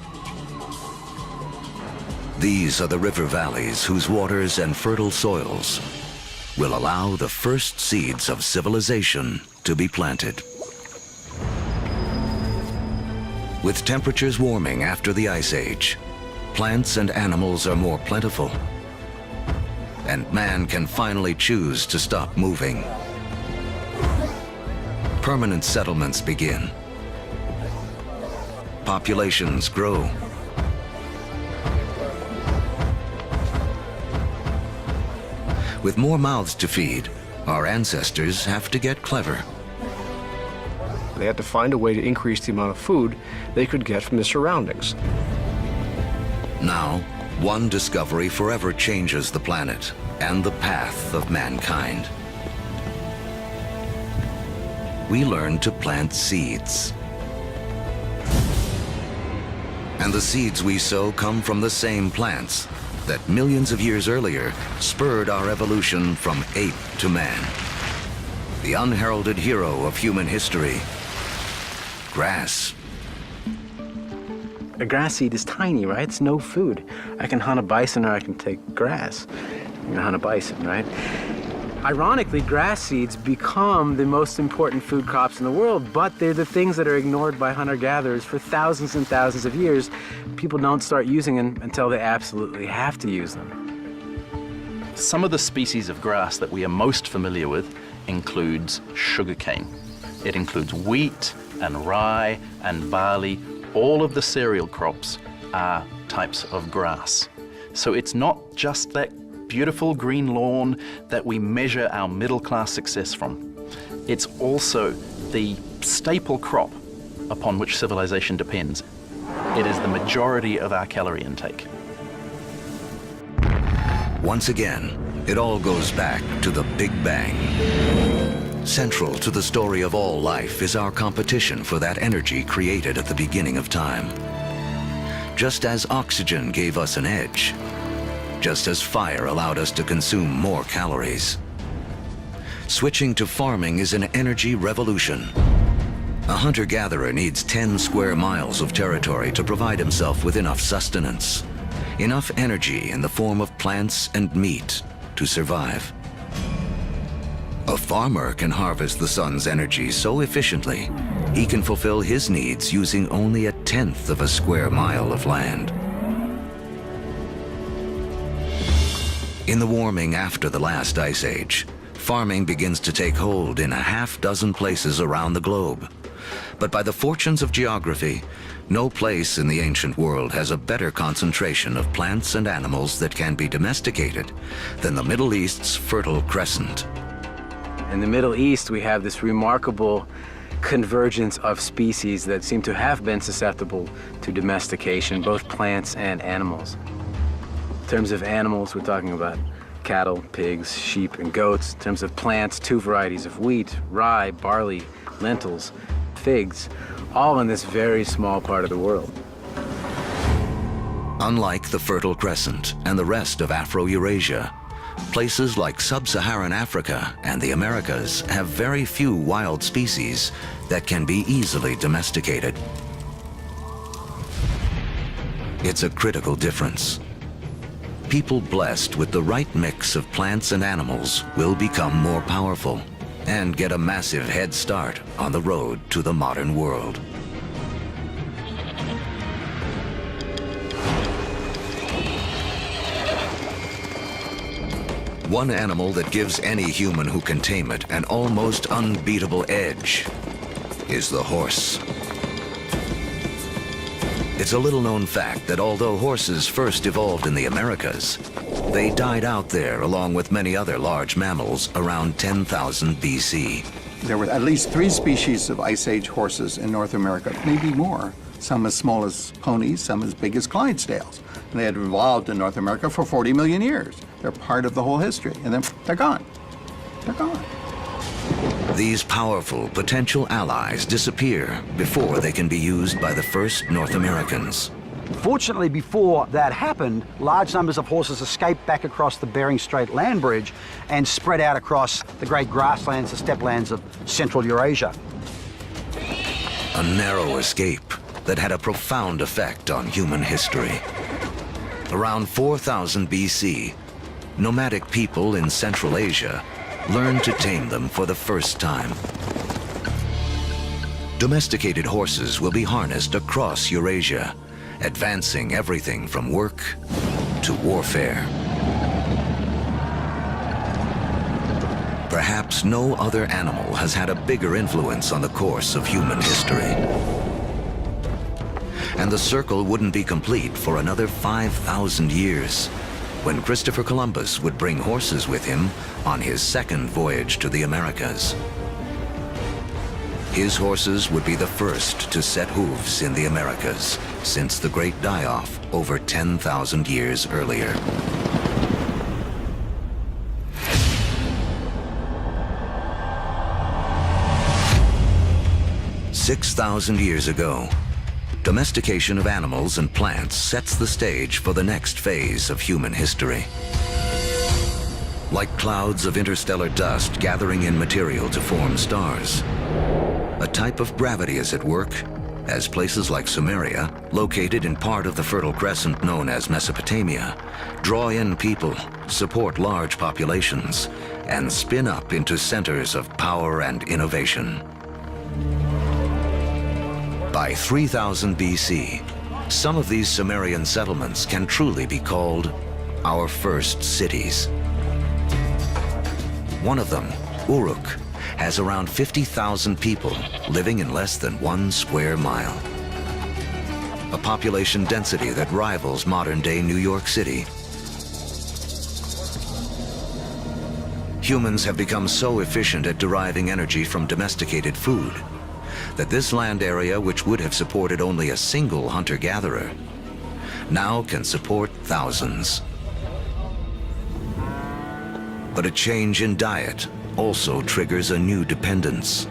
Speaker 1: These are the river valleys whose waters and fertile soils will allow the first seeds of civilization to be planted. With temperatures warming after the Ice Age, plants and animals are more plentiful, and man can finally choose to stop moving. Permanent settlements begin. Populations grow, With more mouths to feed, our ancestors have to get clever.
Speaker 12: They had to find a way to increase the amount of food they could get from the surroundings.
Speaker 1: Now, one discovery forever changes the planet and the path of mankind. We learn to plant seeds. And the seeds we sow come from the same plants that millions of years earlier spurred our evolution from ape to man. The unheralded hero of human history, grass.
Speaker 13: A grass seed is tiny, right? It's no food. I can hunt a bison or I can take grass. I'm gonna hunt a bison, right? Ironically, grass seeds become the most important food crops in the world, but they're the things that are ignored by hunter-gatherers for thousands and thousands of years. People don't start using them until they absolutely have to use them.
Speaker 5: Some of the species of grass that we are most familiar with includes sugarcane. It includes wheat and rye and barley. All of the cereal crops are types of grass. So it's not just that beautiful green lawn that we measure our middle-class success from. It's also the staple crop upon which civilization depends. It is the majority of our calorie intake.
Speaker 1: Once again, it all goes back to the Big Bang. Central to the story of all life is our competition for that energy created at the beginning of time. Just as oxygen gave us an edge, just as fire allowed us to consume more calories. Switching to farming is an energy revolution. A hunter-gatherer needs 10 square miles of territory to provide himself with enough sustenance, enough energy in the form of plants and meat to survive. A farmer can harvest the sun's energy so efficiently, he can fulfill his needs using only 1/10 of a square mile of land. In the warming after the last ice age, farming begins to take hold in a half-dozen places around the globe. But by the fortunes of geography, no place in the ancient world has a better concentration of plants and animals that can be domesticated than the Middle East's Fertile Crescent.
Speaker 13: In the Middle East, we have this remarkable convergence of species that seem to have been susceptible to domestication, both plants and animals. In terms of animals, we're talking about cattle, pigs, sheep, and goats. In terms of plants, 2 varieties of wheat, rye, barley, lentils, figs, all in this very small part of the world.
Speaker 1: Unlike the Fertile Crescent and the rest of Afro-Eurasia, places like sub-Saharan Africa and the Americas have very few wild species that can be easily domesticated. It's a critical difference. People blessed with the right mix of plants and animals will become more powerful and get a massive head start on the road to the modern world. One animal that gives any human who can tame it an almost unbeatable edge is the horse. It's a little-known fact that although horses first evolved in the Americas, they died out there along with many other large mammals around 10,000 BC.
Speaker 9: There were at least 3 species of Ice Age horses in North America, maybe more. Some as small as ponies, some as big as Clydesdales. And they had evolved in North America for 40 million years. They're part of the whole history, and then they're gone. They're gone.
Speaker 1: These powerful potential allies disappear before they can be used by the first North Americans.
Speaker 14: Fortunately, before that happened, large numbers of horses escaped back across the Bering Strait land bridge and spread out across the great grasslands, the steppe of Central Eurasia.
Speaker 1: A narrow escape that had a profound effect on human history. Around 4000 BC, nomadic people in Central Asia learned to tame them for the first time. Domesticated horses will be harnessed across Eurasia, advancing everything from work to warfare. Perhaps no other animal has had a bigger influence on the course of human history. And the circle wouldn't be complete for another 5,000 years when Christopher Columbus would bring horses with him on his second voyage to the Americas. His horses would be the first to set hooves in the Americas since the Great Die-Off over 10,000 years earlier. "6,000 years ago, domestication of animals and plants sets the stage for the next phase of human history. Like clouds of interstellar dust gathering in material to form stars, a type of gravity is at work as places like Sumeria, located in part of the Fertile Crescent known as Mesopotamia, draw in people, support large populations, and spin up into centers of power and innovation. By 3000 BC, some of these Sumerian settlements can truly be called our first cities. One of them, Uruk, has around 50,000 people living in less than 1 square mile. A population density that rivals modern-day New York City. Humans have become so efficient at deriving energy from domesticated food that this land area, which would have supported only a single hunter-gatherer, now can support thousands. But a change in diet also triggers a new dependence.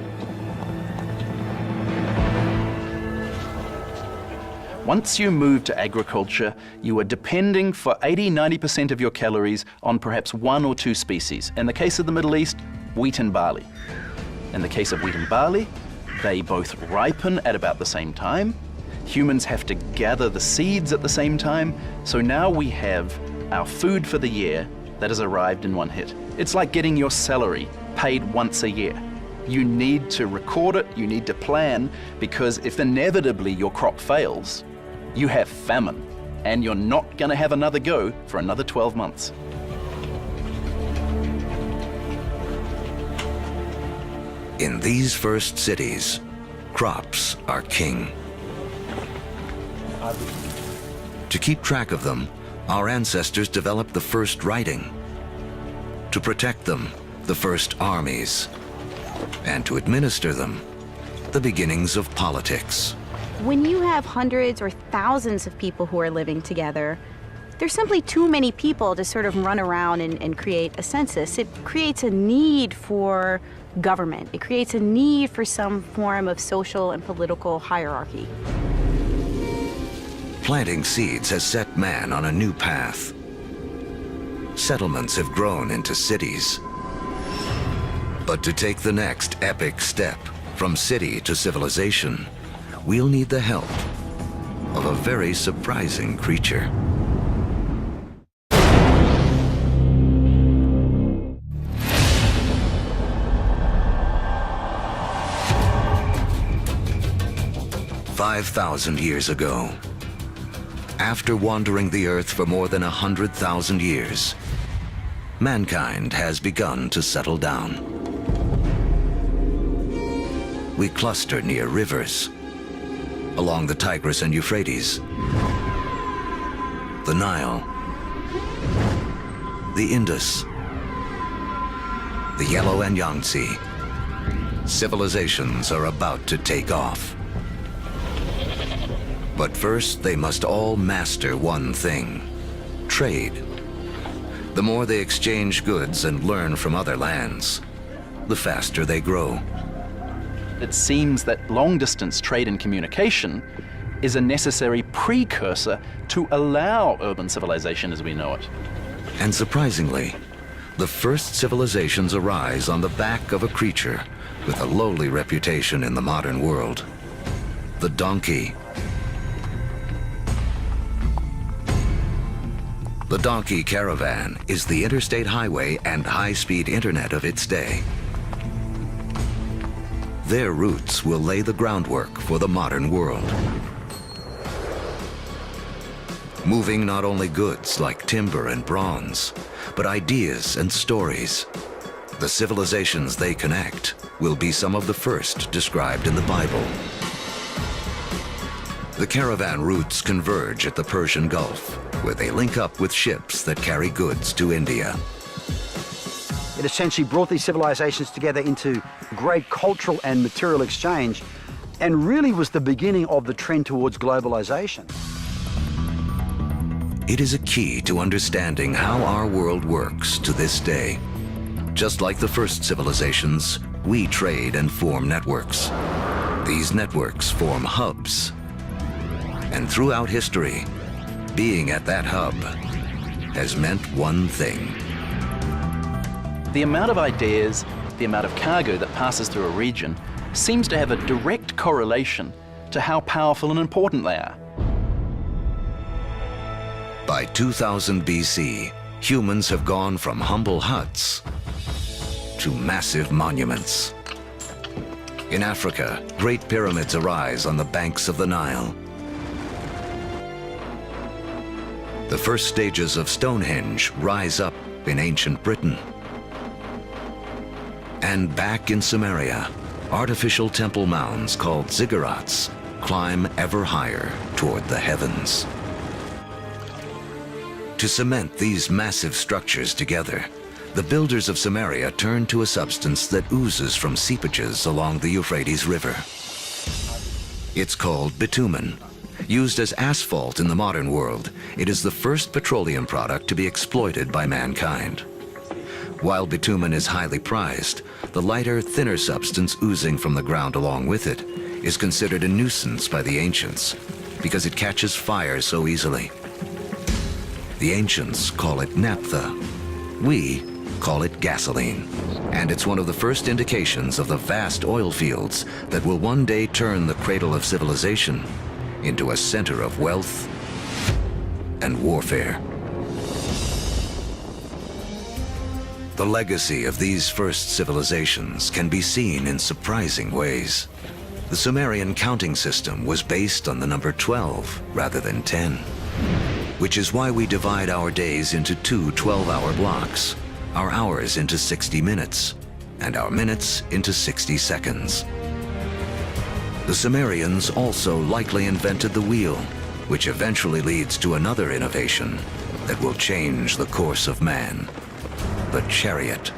Speaker 5: Once you move to agriculture, you are depending for 80–90% of your calories on perhaps 1 or 2 species. In the case of the Middle East, wheat and barley. In the case of wheat and barley, they both ripen at about the same time. Humans have to gather the seeds at the same time. So now we have our food for the year that has arrived in one hit. It's like getting your salary paid once a year. You need to record it, you need to plan, because if inevitably your crop fails, you have famine, and you're not gonna have another go for another 12 months.
Speaker 1: In these first cities, crops are king. To keep track of them, our ancestors developed the first writing. To protect them, the first armies. And to administer them, the beginnings of politics.
Speaker 11: When you have hundreds or thousands of people who are living together, there's simply too many people to sort of run around and create a census. It creates a need for government. It creates a need for some form of social and political hierarchy.
Speaker 1: Planting seeds has set man on a new path. Settlements have grown into cities. But to take the next epic step from city to civilization, we'll need the help of a very surprising creature. "5,000 years ago, after wandering the Earth for more than 100,000 years, mankind has begun to settle down. We cluster near rivers, along the Tigris and Euphrates, the Nile, the Indus, the Yellow and Yangtze. Civilizations are about to take off. But first, they must all master one thing: trade. The more they exchange goods and learn from other lands, the faster they grow.
Speaker 5: It seems that long-distance trade and communication is a necessary precursor to allow urban civilization as we know it.
Speaker 1: And surprisingly, the first civilizations arise on the back of a creature with a lowly reputation in the modern world: the donkey. The donkey caravan is the interstate highway and high-speed internet of its day. Their routes will lay the groundwork for the modern world. Moving not only goods like timber and bronze, but ideas and stories. The civilizations they connect will be some of the first described in the Bible. The caravan routes converge at the Persian Gulf, where they link up with ships that carry goods to India.
Speaker 14: It essentially brought these civilizations together into great cultural and material exchange, and really was the beginning of the trend towards globalization.
Speaker 1: It is a key to understanding how our world works to this day. Just like the first civilizations, we trade and form networks. These networks form hubs. And throughout history, being at that hub has meant one thing.
Speaker 5: The amount of ideas, the amount of cargo that passes through a region seems to have a direct correlation to how powerful and important they are.
Speaker 1: By 2000 BC, humans have gone from humble huts to massive monuments. In Africa, great pyramids arise on the banks of the Nile. The first stages of Stonehenge rise up in ancient Britain. And back in Samaria, artificial temple mounds called ziggurats climb ever higher toward the heavens. To cement these massive structures together, the builders of Samaria turned to a substance that oozes from seepages along the Euphrates River. It's called bitumen. Used as asphalt in the modern world, it is the first petroleum product to be exploited by mankind. While bitumen is highly prized, the lighter, thinner substance oozing from the ground along with it is considered a nuisance by the ancients because it catches fire so easily. The ancients call it naphtha. We call it gasoline. And it's one of the first indications of the vast oil fields that will one day turn the cradle of civilization into a center of wealth and warfare. The legacy of these first civilizations can be seen in surprising ways. The Sumerian counting system was based on the number 12 rather than 10, which is why we divide our days into two 12-hour blocks, our hours into 60 minutes, and our minutes into 60 seconds. The Sumerians also likely invented the wheel, which eventually leads to another innovation that will change the course of man, the chariot.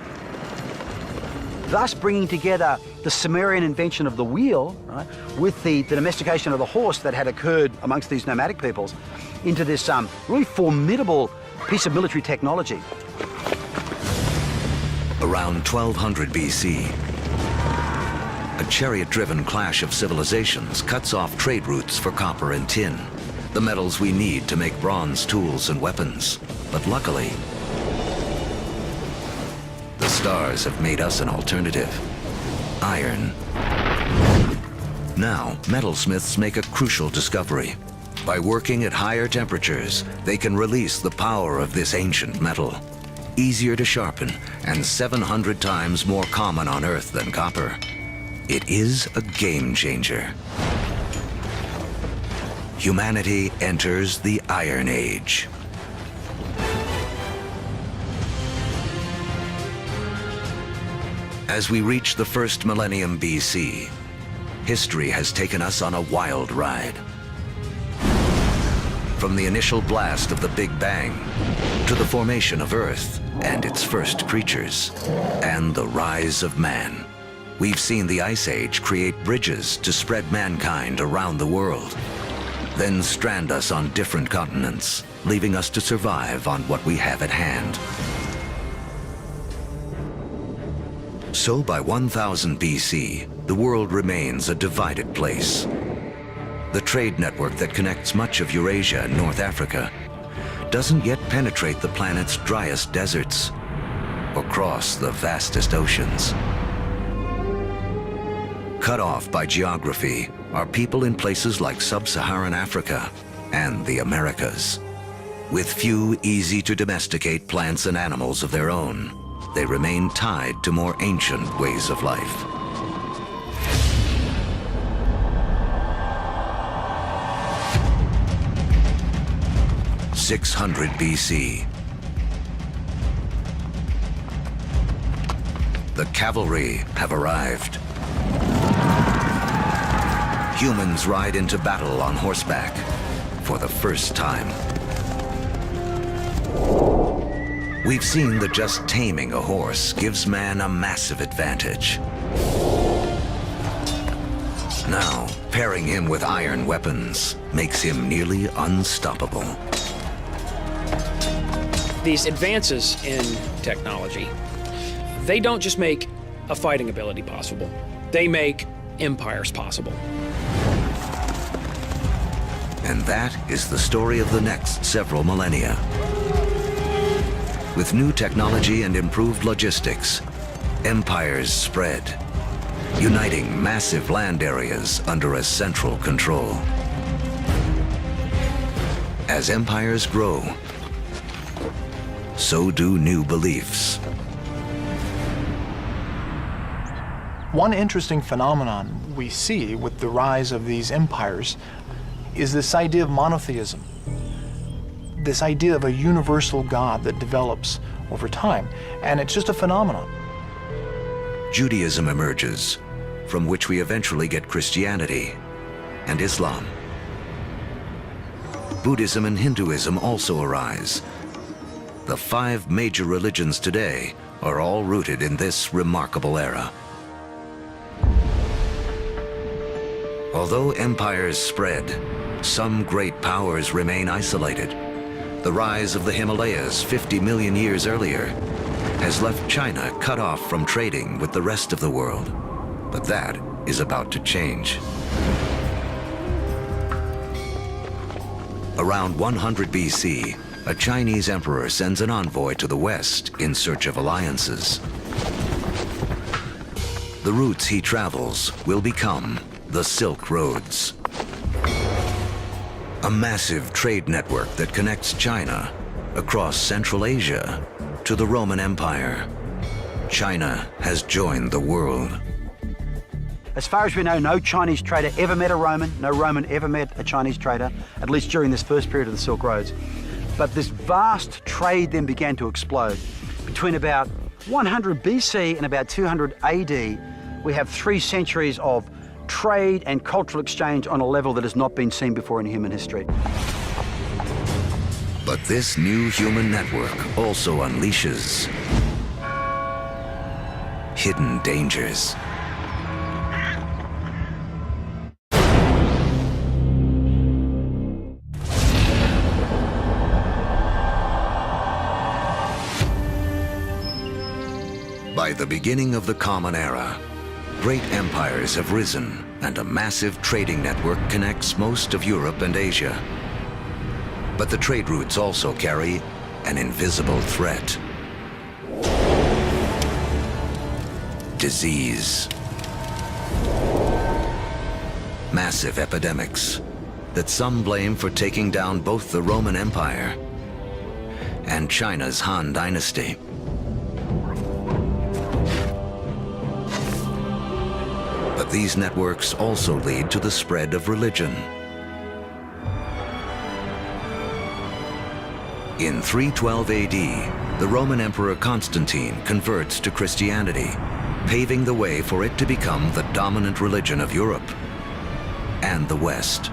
Speaker 14: Thus bringing together the Sumerian invention of the wheel, right, with the domestication of the horse that had occurred amongst these nomadic peoples into this really formidable piece of military technology.
Speaker 1: Around 1200 BC, a chariot-driven clash of civilizations cuts off trade routes for copper and tin, the metals we need to make bronze tools and weapons. But luckily, the stars have made us an alternative: iron. Now, metalsmiths make a crucial discovery. By working at higher temperatures, they can release the power of this ancient metal. Easier to sharpen and 700 times more common on Earth than copper. It is a game changer. Humanity enters the Iron Age. As we reach the first millennium BC, history has taken us on a wild ride. From the initial blast of the Big Bang, to the formation of Earth and its first creatures, and the rise of man. We've seen the Ice Age create bridges to spread mankind around the world, then strand us on different continents, leaving us to survive on what we have at hand. So by 1000 BC, the world remains a divided place. The trade network that connects much of Eurasia and North Africa doesn't yet penetrate the planet's driest deserts or cross the vastest oceans. Cut off by geography are people in places like sub-Saharan Africa and the Americas. With few easy to domesticate plants and animals of their own, they remain tied to more ancient ways of life. In 600 BC, the cavalry have arrived. humans ride into battle on horseback for the first time. We've seen that just taming a horse gives man a massive advantage. Now, pairing him with iron weapons makes him nearly unstoppable.
Speaker 15: These advances in technology, they don't just make a fighting ability possible, they make empires possible.
Speaker 1: And that is the story of the next several millennia. With new technology and improved logistics, empires spread, uniting massive land areas under a central control. As empires grow, so do new beliefs.
Speaker 16: One interesting phenomenon we see with the rise of these empires is this idea of monotheism, this idea of a universal God that develops over time, and it's just a phenomenon.
Speaker 1: Judaism emerges, from which we eventually get Christianity and Islam. Buddhism and Hinduism also arise. The 5 major religions today are all rooted in this remarkable era. Although empires spread, some great powers remain isolated. The rise of the Himalayas 50 million years earlier has left China cut off from trading with the rest of the world. But that is about to change. Around 100 BC, a Chinese emperor sends an envoy to the west in search of alliances. The routes he travels will become the Silk Roads, a massive trade network that connects China across Central Asia to the Roman Empire. China has joined the world.
Speaker 14: As far as we know, no Chinese trader ever met a Roman, no Roman ever met a Chinese trader, at least during this first period of the Silk Roads. But this vast trade then began to explode. Between about 100 BC and about 200 AD, we have 3 centuries of trade and cultural exchange on a level that has not been seen before in human history.
Speaker 1: But this new human network also unleashes hidden dangers. By the beginning of the Common Era, great empires have risen and a massive trading network connects most of Europe and Asia. But the trade routes also carry an invisible threat. Disease. Massive epidemics that some blame for taking down both the Roman Empire and China's Han Dynasty. But these networks also lead to the spread of religion. In 312 AD, the Roman Emperor Constantine converts to Christianity, paving the way for it to become the dominant religion of Europe and the West.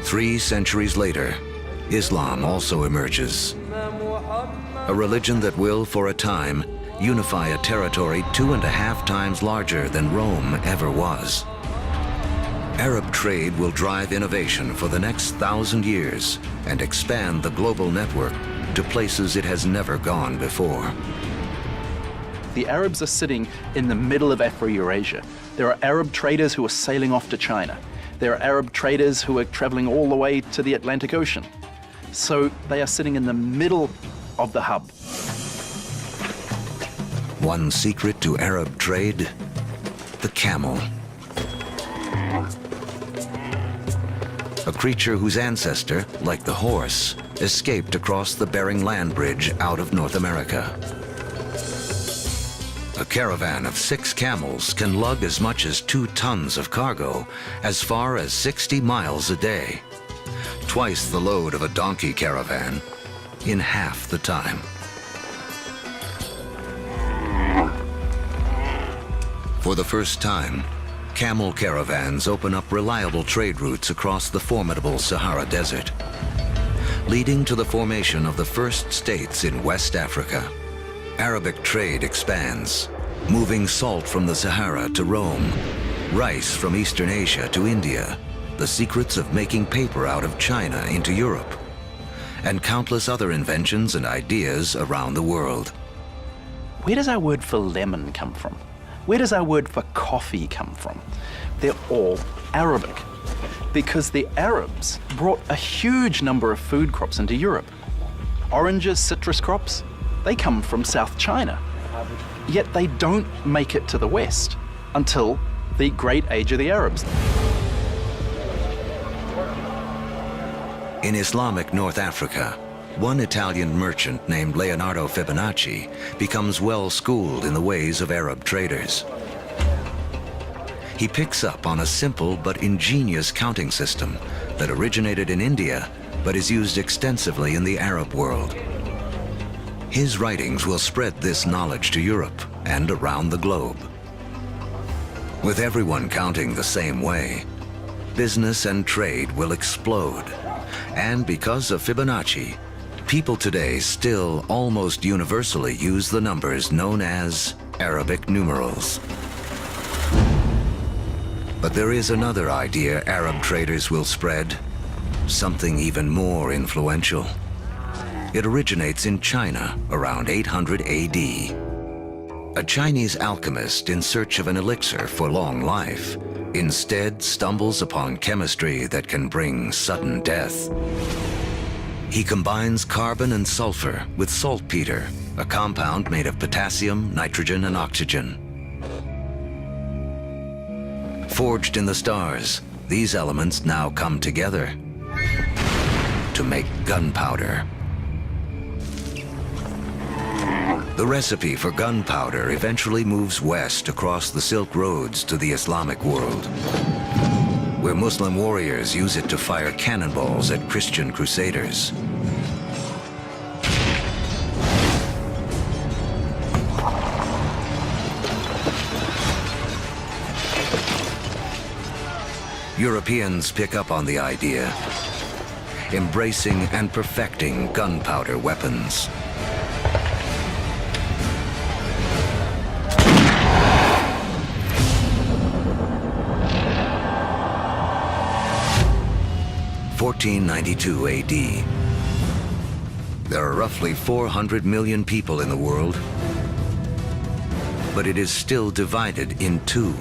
Speaker 1: Three centuries later, Islam also emerges. A religion that will, for a time, unify a territory 2.5 times larger than Rome ever was. Arab trade will drive innovation for the next 1,000 years and expand the global network to places it has never gone before.
Speaker 5: The Arabs are sitting in the middle of Afro-Eurasia. There are Arab traders who are sailing off to China. There are Arab traders who are traveling all the way to the Atlantic Ocean. So they are sitting in the middle of the hub.
Speaker 1: One secret to Arab trade: the camel. A creature whose ancestor, like the horse, escaped across the Bering Land Bridge out of North America. A caravan of 6 camels can lug as much as 2 tons of cargo as far as 60 miles a day, twice the load of a donkey caravan in half the time. For the first time, camel caravans open up reliable trade routes across the formidable Sahara Desert, leading to the formation of the first states in West Africa. Arabic trade expands, moving salt from the Sahara to Rome, rice from Eastern Asia to India, the secrets of making paper out of China into Europe, and countless other inventions and ideas around the world.
Speaker 5: Where does our word for lemon come from? Where does our word for coffee come from? They're all Arabic, because the Arabs brought a huge number of food crops into Europe. Oranges, citrus crops, they come from South China. Yet they don't make it to the West until the Great Age of the Arabs.
Speaker 1: In Islamic North Africa, one Italian merchant named Leonardo Fibonacci becomes well-schooled in the ways of Arab traders. He picks up on a simple but ingenious counting system that originated in India but is used extensively in the Arab world. His writings will spread this knowledge to Europe and around the globe. With everyone counting the same way, business and trade will explode. And because of Fibonacci, people today still almost universally use the numbers known as Arabic numerals. But there is another idea Arab traders will spread, something even more influential. It originates in China around 800 AD. A Chinese alchemist in search of an elixir for long life instead stumbles upon chemistry that can bring sudden death. He combines carbon and sulfur with saltpeter, a compound made of potassium, nitrogen, and oxygen. Forged in the stars, these elements now come together to make gunpowder. The recipe for gunpowder eventually moves west across the Silk Roads to the Islamic world, where Muslim warriors use it to fire cannonballs at Christian crusaders. Europeans pick up on the idea, embracing and perfecting gunpowder weapons. In 1492 AD. There are roughly 400 million people in the world, but it is still divided in two.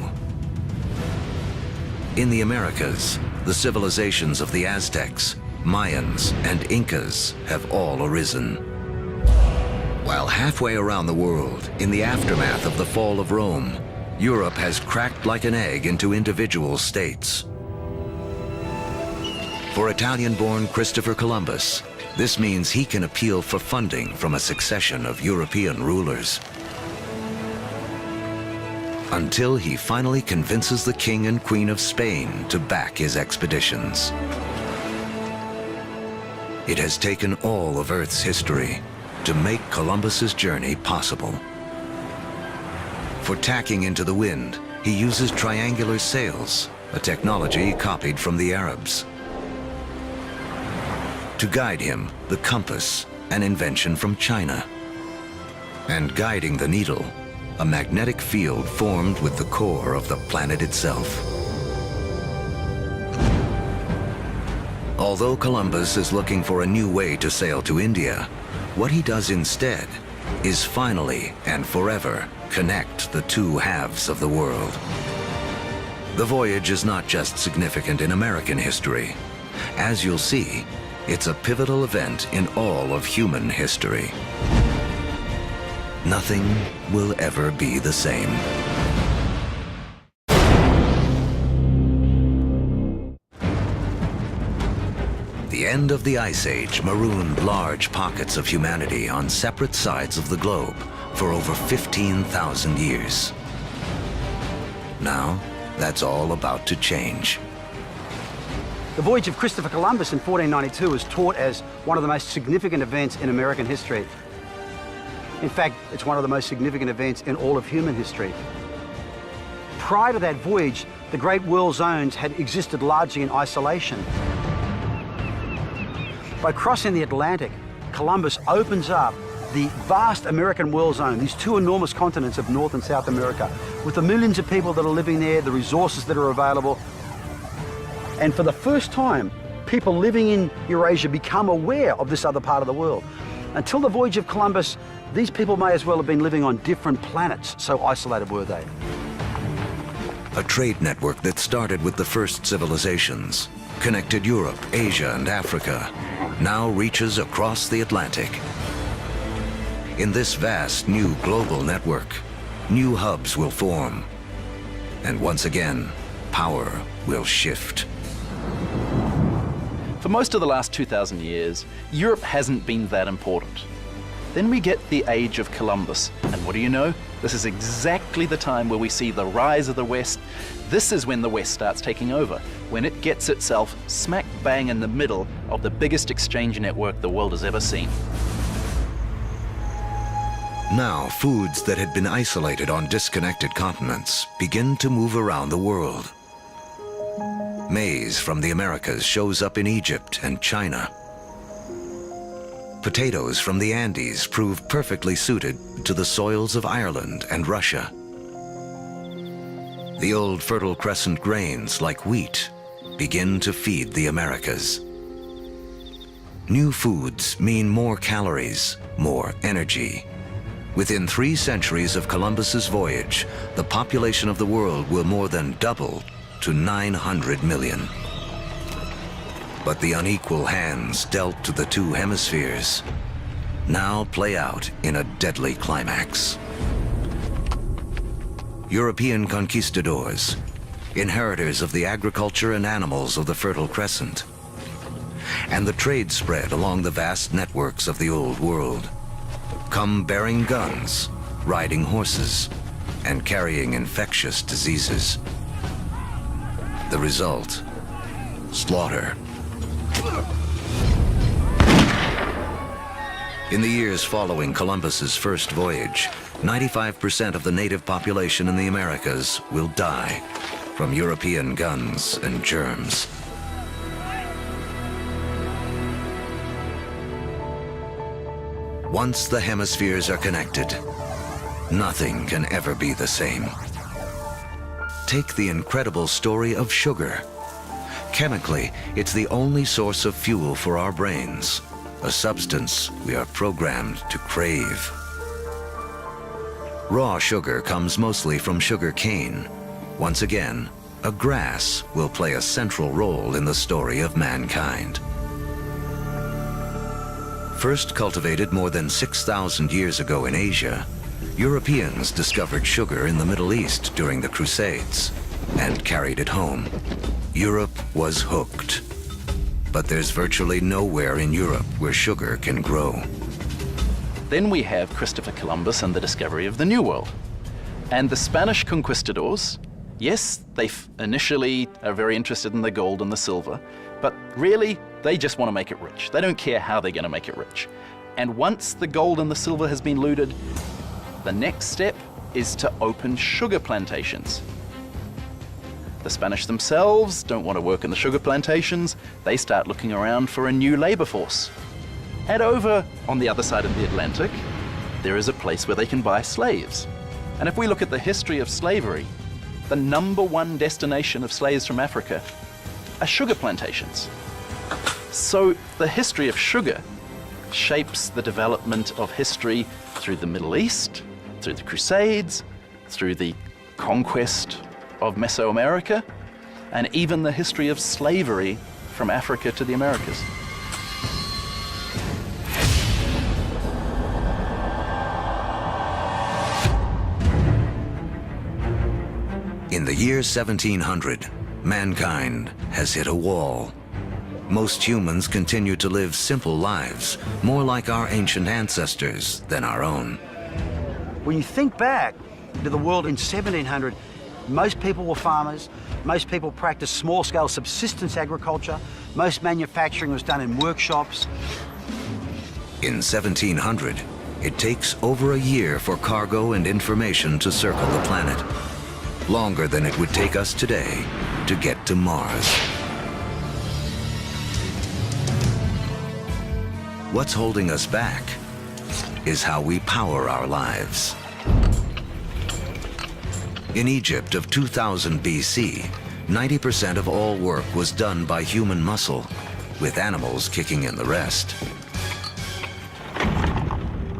Speaker 1: In the Americas, the civilizations of the Aztecs, Mayans, and Incas have all arisen. While halfway around the world, in the aftermath of the fall of Rome, Europe has cracked like an egg into individual states. For Italian-born Christopher Columbus, this means he can appeal for funding from a succession of European rulers, until he finally convinces the King and Queen of Spain to back his expeditions. It has taken all of Earth's history to make Columbus's journey possible. For tacking into the wind, he uses triangular sails, a technology copied from the Arabs. To guide him, the compass, an invention from China. And guiding the needle, a magnetic field formed with the core of the planet itself. Although Columbus is looking for a new way to sail to India, what he does instead is finally and forever connect the two halves of the world. The voyage is not just significant in American history. As you'll see, it's a pivotal event in all of human history. Nothing will ever be the same. The end of the Ice Age marooned large pockets of humanity on separate sides of the globe for over 15,000 years. Now, that's all about to change.
Speaker 14: The voyage of Christopher Columbus in 1492 is taught as one of the most significant events in American history. In fact, it's one of the most significant events in all of human history. prior to that voyage, the great world zones had existed largely in isolation. By crossing the Atlantic, Columbus opens up the vast American world zone, these two enormous continents of North and South America, with the millions of people that are living there, the resources that are available. And for the first time, people living in Eurasia become aware of this other part of the world. Until the voyage of Columbus, these people may as well have been living on different planets, so isolated were they.
Speaker 1: A trade network that started with the first civilizations, connected Europe, Asia, and Africa, now reaches across the Atlantic. In this vast new global network, new hubs will form. And once again, power will shift.
Speaker 5: For most of the last 2,000 years, Europe hasn't been that important. Then we get the age of Columbus, and what do you know? This is exactly the time where we see the rise of the West. This is when the West starts taking over, when it gets itself smack bang in the middle of the biggest exchange network the world has ever seen.
Speaker 1: Now, foods that had been isolated on disconnected continents begin to move around the world. Maize from the Americas shows up in Egypt and China. Potatoes from the Andes prove perfectly suited to the soils of Ireland and Russia. The old Fertile Crescent grains, like wheat, begin to feed the Americas. New foods mean more calories, more energy. Within 3 centuries of Columbus's voyage, the population of the world will more than double to 900 million. But the unequal hands dealt to the 2 hemispheres now play out in a deadly climax. European conquistadors, inheritors of the agriculture and animals of the Fertile Crescent, and the trade spread along the vast networks of the Old World, come bearing guns, riding horses, and carrying infectious diseases. The result, slaughter. In the years following Columbus's first voyage, 95% of the native population in the Americas will die from European guns and germs. Once the hemispheres are connected, nothing can ever be the same. Take the incredible story of sugar. Chemically, it's the only source of fuel for our brains, a substance we are programmed to crave. Raw sugar comes mostly from sugar cane. Once again, a grass will play a central role in the story of mankind. First cultivated more than 6,000 years ago in Asia, Europeans discovered sugar in the Middle East during the Crusades and carried it home. Europe was hooked. But there's virtually nowhere in Europe where sugar can grow.
Speaker 5: Then we have Christopher Columbus and the discovery of the New World. And the Spanish conquistadors, yes, they initially are very interested in the gold and the silver, but really, they just want to make it rich. They don't care how they're going to make it rich. And once the gold and the silver has been looted, the next step is to open sugar plantations. The Spanish themselves don't want to work in the sugar plantations. They start looking around for a new labor force. And over on the other side of the Atlantic, there is a place where they can buy slaves. And if we look at the history of slavery, the #1 destination of slaves from Africa are sugar plantations. So the history of sugar shapes the development of history through the Middle East, through the Crusades, through the conquest of Mesoamerica, and even the history of slavery from Africa to the Americas.
Speaker 1: In the year 1700, mankind has hit a wall. Most humans continue to live simple lives, more like our ancient ancestors than our own.
Speaker 14: When you think back to the world in 1700, most people were farmers, most people practiced small-scale subsistence agriculture, most manufacturing was done in workshops.
Speaker 1: In 1700, it takes over a year for cargo and information to circle the planet. longer than it would take us today to get to Mars. What's holding us back is how we power our lives. In Egypt of 2000 BC, 90% of all work was done by human muscle, with animals kicking in the rest.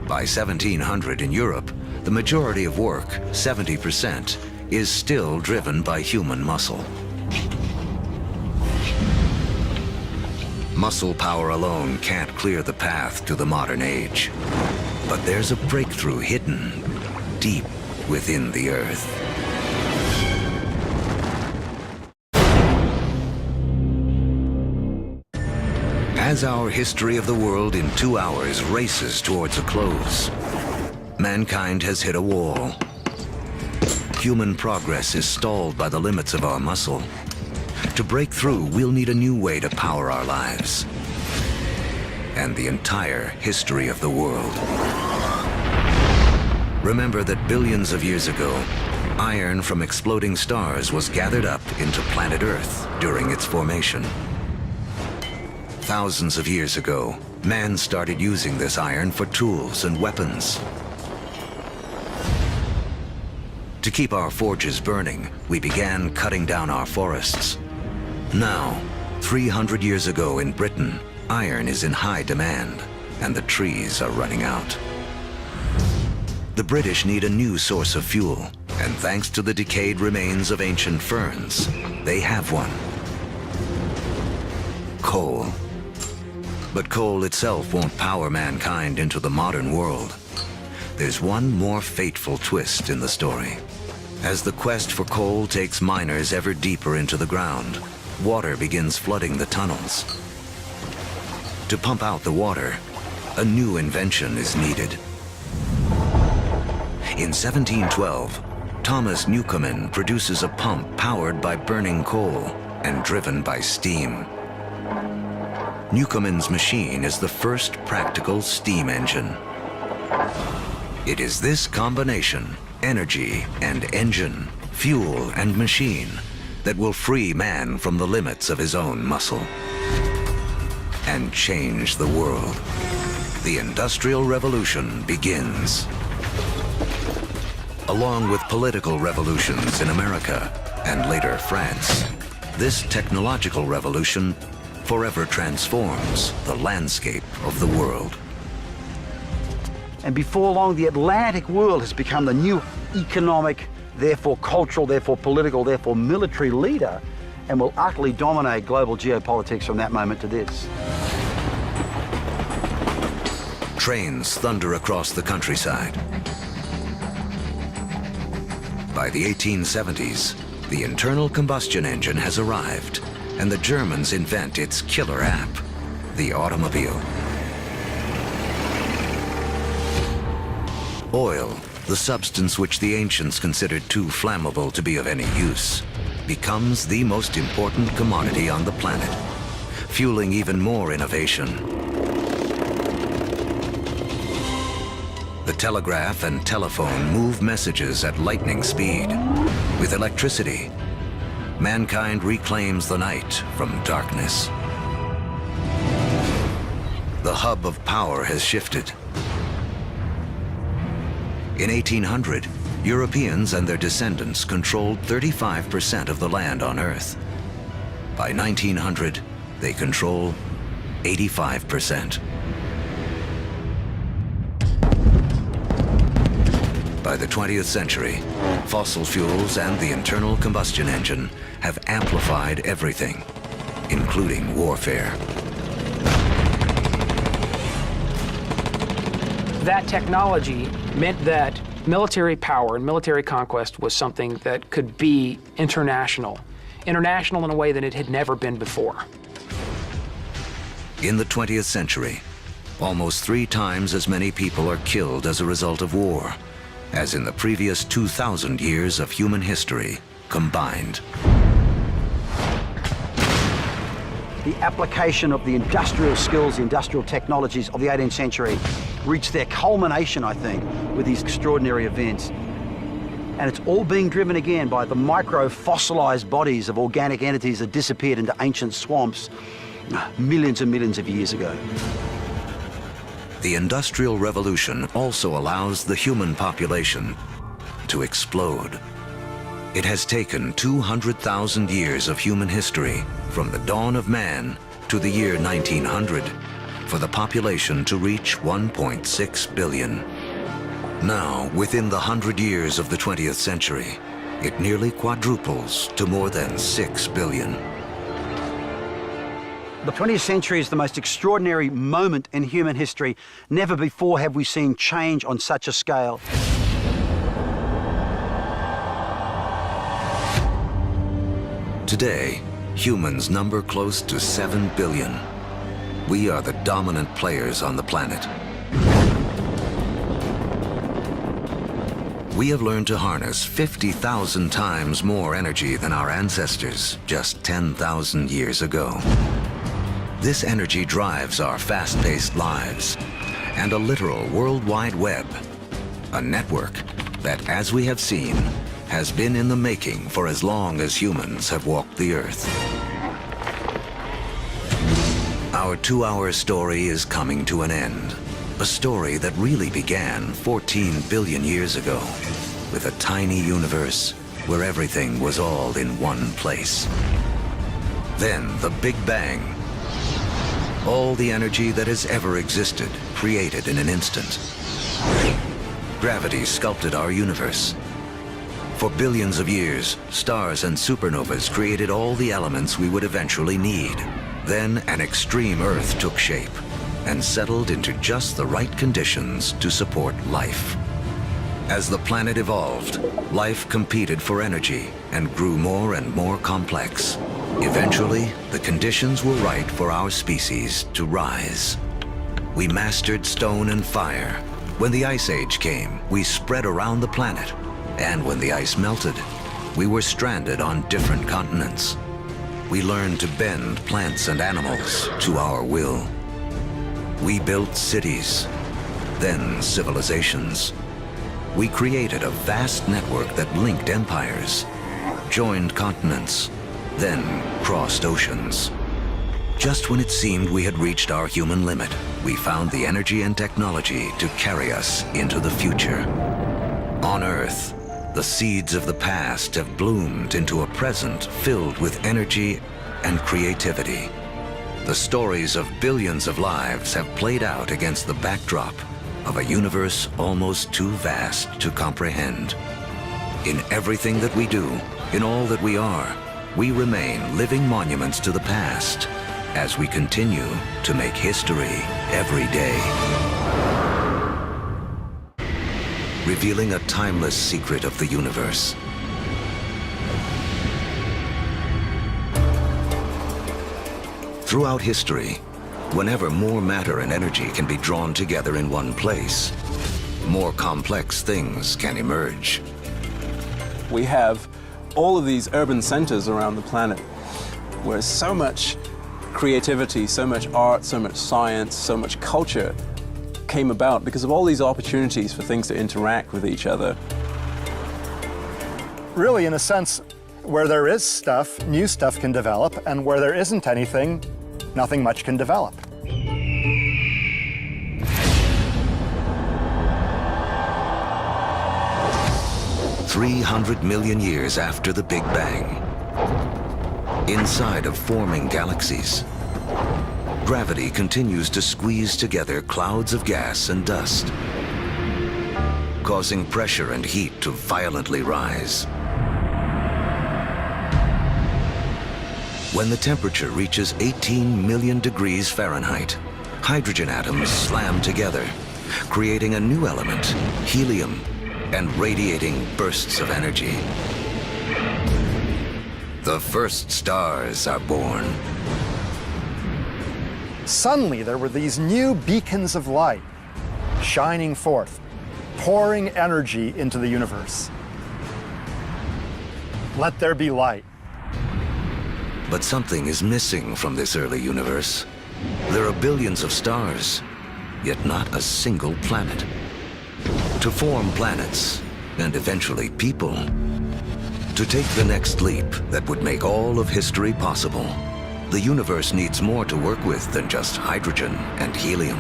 Speaker 1: By 1700 in Europe, the majority of work, 70%, is still driven by human muscle. Muscle power alone can't clear the path to the modern age. But there's a breakthrough hidden deep within the Earth. As our history of the world in 2 hours races towards a close, mankind has hit a wall. Human progress is stalled by the limits of our muscle. To break through, we'll need a new way to power our lives and the entire history of the world. Remember that billions of years ago, iron from exploding stars was gathered up into planet Earth during its formation. Thousands of years ago, man started using this iron for tools and weapons. To keep our forges burning, we began cutting down our forests. Now, 300 years ago in Britain, iron is in high demand, and the trees are running out. The British need a new source of fuel, and thanks to the decayed remains of ancient ferns, they have one. Coal. But coal itself won't power mankind into the modern world. There's one more fateful twist in the story. As the quest for coal takes miners ever deeper into the ground, water begins flooding the tunnels. To pump out the water, a new invention is needed. In 1712, Thomas Newcomen produces a pump powered by burning coal and driven by steam. Newcomen's machine is the first practical steam engine. It is this combination, energy and engine, fuel and machine, that will free man from the limits of his own muscle and change the world. The Industrial Revolution begins. Along with political revolutions in America and later France, this technological revolution forever transforms the landscape of the world.
Speaker 14: And before long, the Atlantic world has become the new economic, therefore cultural, therefore political, therefore military leader, and will utterly dominate global geopolitics from that moment to this.
Speaker 1: Trains thunder across the countryside. By the 1870s, the internal combustion engine has arrived, and the Germans invent its killer app, the automobile. Oil, the substance which the ancients considered too flammable to be of any use, becomes the most important commodity on the planet, fueling even more innovation. The telegraph and telephone move messages at lightning speed. With electricity, mankind reclaims the night from darkness. The hub of power has shifted. In 1800, Europeans and their descendants controlled 35% of the land on Earth. By 1900, they control 85%. By the 20th century, fossil fuels and the internal combustion engine have amplified everything, including warfare.
Speaker 15: That technology meant that military power and military conquest was something that could be international in a way that it had never been before.
Speaker 1: In the 20th century, almost 3 times as many people are killed as a result of war as in the previous 2,000 years of human history combined.
Speaker 14: The application of the industrial skills, the industrial technologies of the 18th century reached their culmination, I think, with these extraordinary events. And it's all being driven again by the micro-fossilized bodies of organic entities that disappeared into ancient swamps millions and millions of years ago.
Speaker 1: The Industrial Revolution also allows the human population to explode. It has taken 200,000 years of human history, from the dawn of man to the year 1900, for the population to reach 1.6 billion. Now, within the 100 years of the 20th century, it nearly quadruples to more than 6 billion.
Speaker 14: The 20th century is the most extraordinary moment in human history. Never before have we seen change on such a scale.
Speaker 1: Today, humans number close to 7 billion. We are the dominant players on the planet. We have learned to harness 50,000 times more energy than our ancestors just 10,000 years ago. This energy drives our fast-paced lives and a literal World Wide Web, a network that, as we have seen, has been in the making for as long as humans have walked the Earth. Our 2-hour story is coming to an end. A story that really began 14 billion years ago with a tiny universe where everything was all in one place. Then the Big Bang. All the energy that has ever existed created in an instant. Gravity sculpted our universe. For billions of years, stars and supernovas created all the elements we would eventually need. Then an extreme Earth took shape and settled into just the right conditions to support life. As the planet evolved, life competed for energy and grew more and more complex. Eventually, the conditions were right for our species to rise. We mastered stone and fire. When the Ice Age came, we spread around the planet. And when the ice melted, we were stranded on different continents. We learned to bend plants and animals to our will. We built cities, then civilizations. We created a vast network that linked empires, joined continents, then crossed oceans. Just when it seemed we had reached our human limit, we found the energy and technology to carry us into the future. On Earth, the seeds of the past have bloomed into a present filled with energy and creativity. The stories of billions of lives have played out against the backdrop of a universe almost too vast to comprehend. In everything that we do, in all that we are, we remain living monuments to the past as we continue to make history every day. Revealing a timeless secret of the universe. Throughout history, whenever more matter and energy can be drawn together in one place, more complex things can emerge.
Speaker 4: We have all of these urban centers around the planet where so much creativity, so much art, so much science, so much culture came about because of all these opportunities for things to interact with each other.
Speaker 2: Really, in a sense, where there is stuff, new stuff can develop, and where there isn't anything, nothing much can develop.
Speaker 1: "300 million years after the Big Bang, inside of forming galaxies, gravity continues to squeeze together clouds of gas and dust, causing pressure and heat to violently rise. When the temperature reaches 18 million degrees Fahrenheit, hydrogen atoms slam together, creating a new element, helium, and radiating bursts of energy. The first stars are born.
Speaker 2: Suddenly, there were these new beacons of light shining forth, pouring energy into the universe. Let there be light.
Speaker 1: But something is missing from this early universe. There are billions of stars, yet not a single planet. To form planets, and eventually people, to take the next leap that would make all of history possible, the universe needs more to work with than just hydrogen and helium.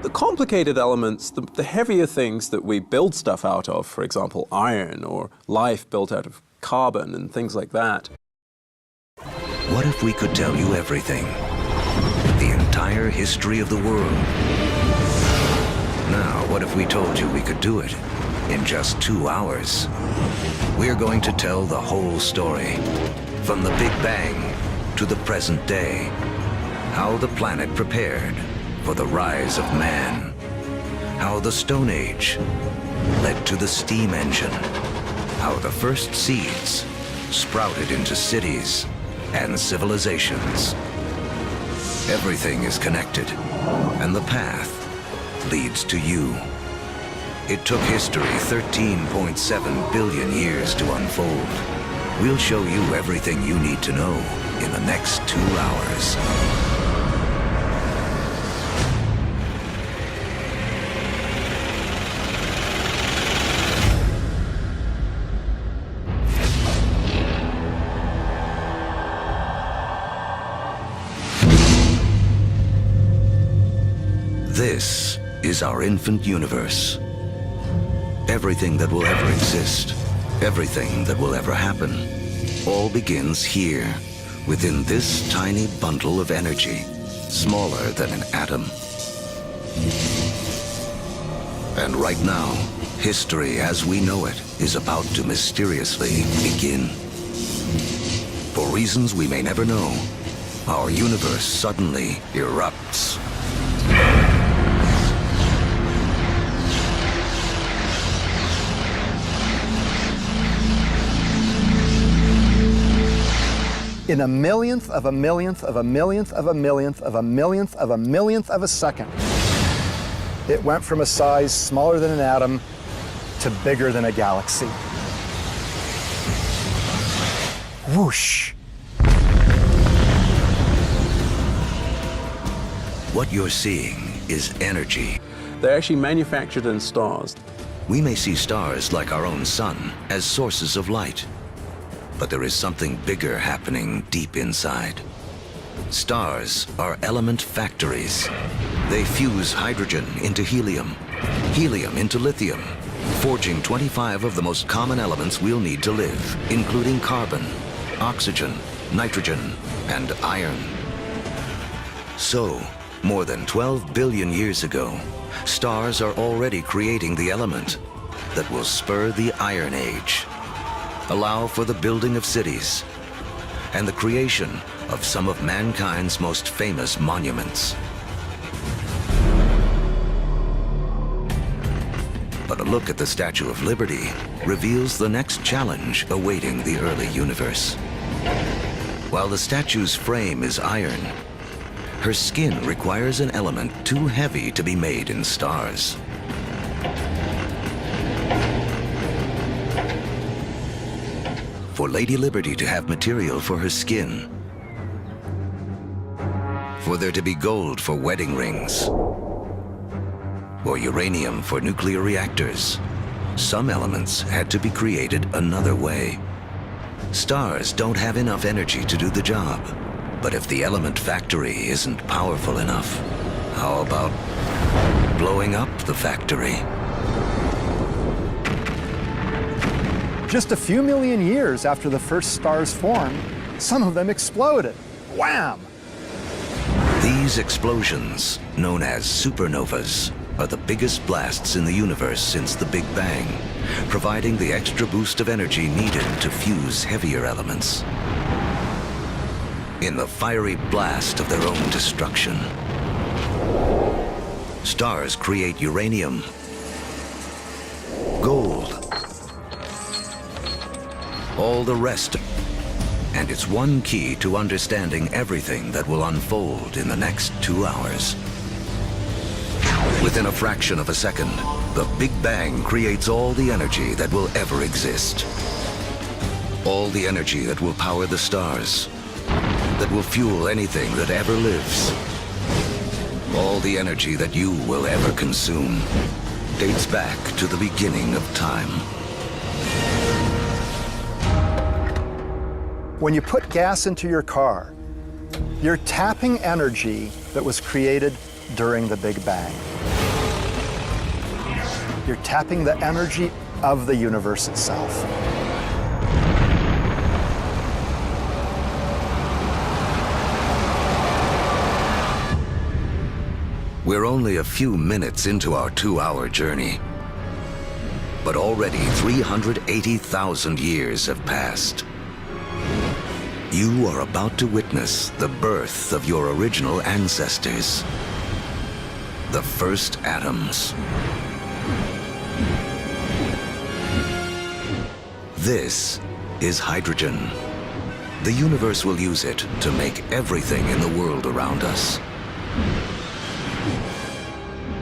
Speaker 4: The complicated elements, the heavier things that we build stuff out of, for example, iron or life built out of carbon and things like that.
Speaker 1: What if we could tell you everything? The entire history of the world. Now, what if we told you we could do it in just 2 hours? We're going to tell the whole story, from the Big Bang to the present day. How the planet prepared for the rise of man. How the Stone Age led to the steam engine. How the first seeds sprouted into cities and civilizations. Everything is connected, and the path leads to you. It took history 13.7 billion years to unfold. We'll show you everything you need to know in the next 2 hours. This is our infant universe. Everything that will ever exist, everything that will ever happen, all begins here, within this tiny bundle of energy, smaller than an atom. And right now, history as we know it is about to mysteriously begin. For reasons we may never know, our universe suddenly erupts.
Speaker 2: In a millionth of a millionth of a millionth of a millionth of a millionth of a millionth of a second, it went from a size smaller than an atom to bigger than a galaxy. Whoosh!
Speaker 1: What you're seeing is energy.
Speaker 4: They're actually manufactured in stars.
Speaker 1: We may see stars like our own sun as sources of light. But there is something bigger happening deep inside. Stars are element factories. They fuse hydrogen into helium, helium into lithium, forging 25 of the most common elements we'll need to live, including carbon, oxygen, nitrogen, and iron. So, more than 12 billion years ago, stars are already creating the element that will spur the Iron Age, allow for the building of cities, and the creation of some of mankind's most famous monuments. But a look at the Statue of Liberty reveals the next challenge awaiting the early universe. While the statue's frame is iron, her skin requires an element too heavy to be made in stars. For Lady Liberty to have material for her skin, for there to be gold for wedding rings, or uranium for nuclear reactors, some elements had to be created another way. Stars don't have enough energy to do the job, but if the element factory isn't powerful enough, how about blowing up the factory?
Speaker 2: Just a few million years after the first stars formed, some of them exploded. Wham!
Speaker 1: These explosions, known as supernovas, are the biggest blasts in the universe since the Big Bang, providing the extra boost of energy needed to fuse heavier elements. In the fiery blast of their own destruction, stars create uranium, gold, all the rest, and it's one key to understanding everything that will unfold in the next 2 hours. Within a fraction of a second, the Big Bang creates all the energy that will ever exist. All the energy that will power the stars, that will fuel anything that ever lives. All the energy that you will ever consume. dates back to the beginning of time.
Speaker 2: When you put gas into your car, you're tapping energy that was created during the Big Bang. You're tapping the energy of the universe itself.
Speaker 1: We're only a few minutes into our 2-hour journey, but already 380,000 years have passed. You are about to witness the birth of your original ancestors, the first atoms. This is hydrogen. The universe will use it to make everything in the world around us.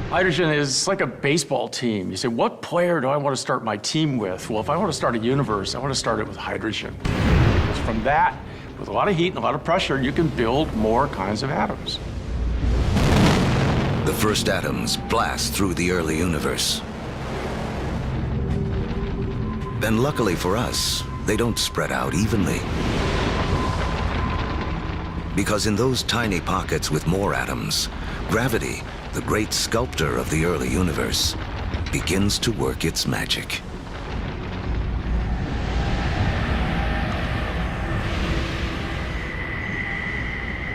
Speaker 3: Hydrogen is like a baseball team. You say, what player do I want to start my team with? Well, if I want to start a universe, I want to start it with hydrogen. Because from that, with a lot of heat and a lot of pressure, you can build more kinds of atoms.
Speaker 1: The first atoms blast through the early universe. And luckily for us, they don't spread out evenly. Because in those tiny pockets with more atoms, gravity, the great sculptor of the early universe, begins to work its magic.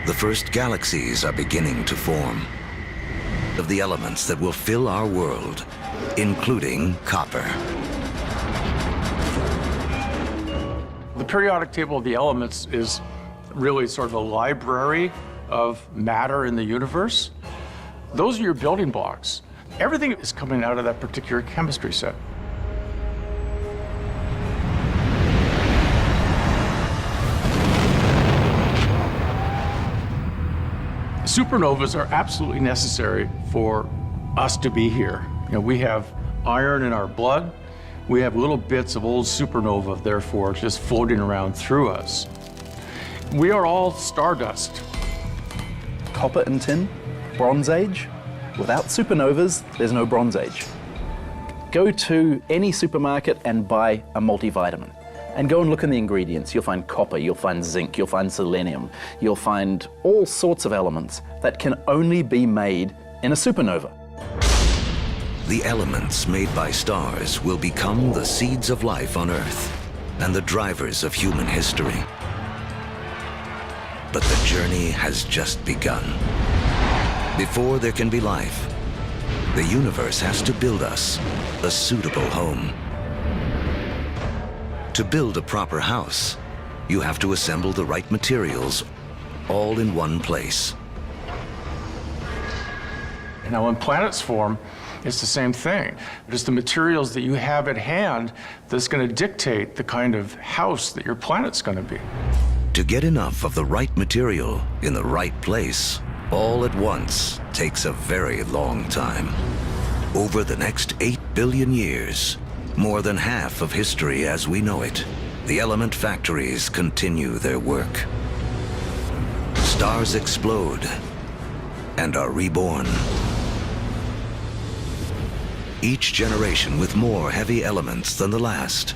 Speaker 1: The first galaxies are beginning to form, of the elements that will fill our world, including copper.
Speaker 3: The periodic table of the elements is really sort of a library of matter in the universe. Those are your building blocks. Everything is coming out of that particular chemistry set. Supernovas are absolutely necessary for us to be here. You know, we have iron in our blood. We have little bits of old supernova, therefore, just floating around through us. We are all stardust.
Speaker 5: Copper and tin, Bronze Age. Without supernovas, there's no Bronze Age. Go to any supermarket and buy a multivitamin. And go and look in the ingredients. You'll find copper, you'll find zinc, you'll find selenium, you'll find all sorts of elements that can only be made in a supernova.
Speaker 1: The elements made by stars will become the seeds of life on Earth and the drivers of human history. But the journey has just begun. Before there can be life, the universe has to build us a suitable home. To build a proper house, you have to assemble the right materials all in one place.
Speaker 3: Now, when planets form, it's the same thing. It's the materials that you have at hand that's going to dictate the kind of house that your planet's going to be.
Speaker 1: To get enough of the right material in the right place all at once takes a very long time. Over the next 8 billion years, more than half of history as we know it, the element factories continue their work. Stars explode and are reborn. Each generation with more heavy elements than the last,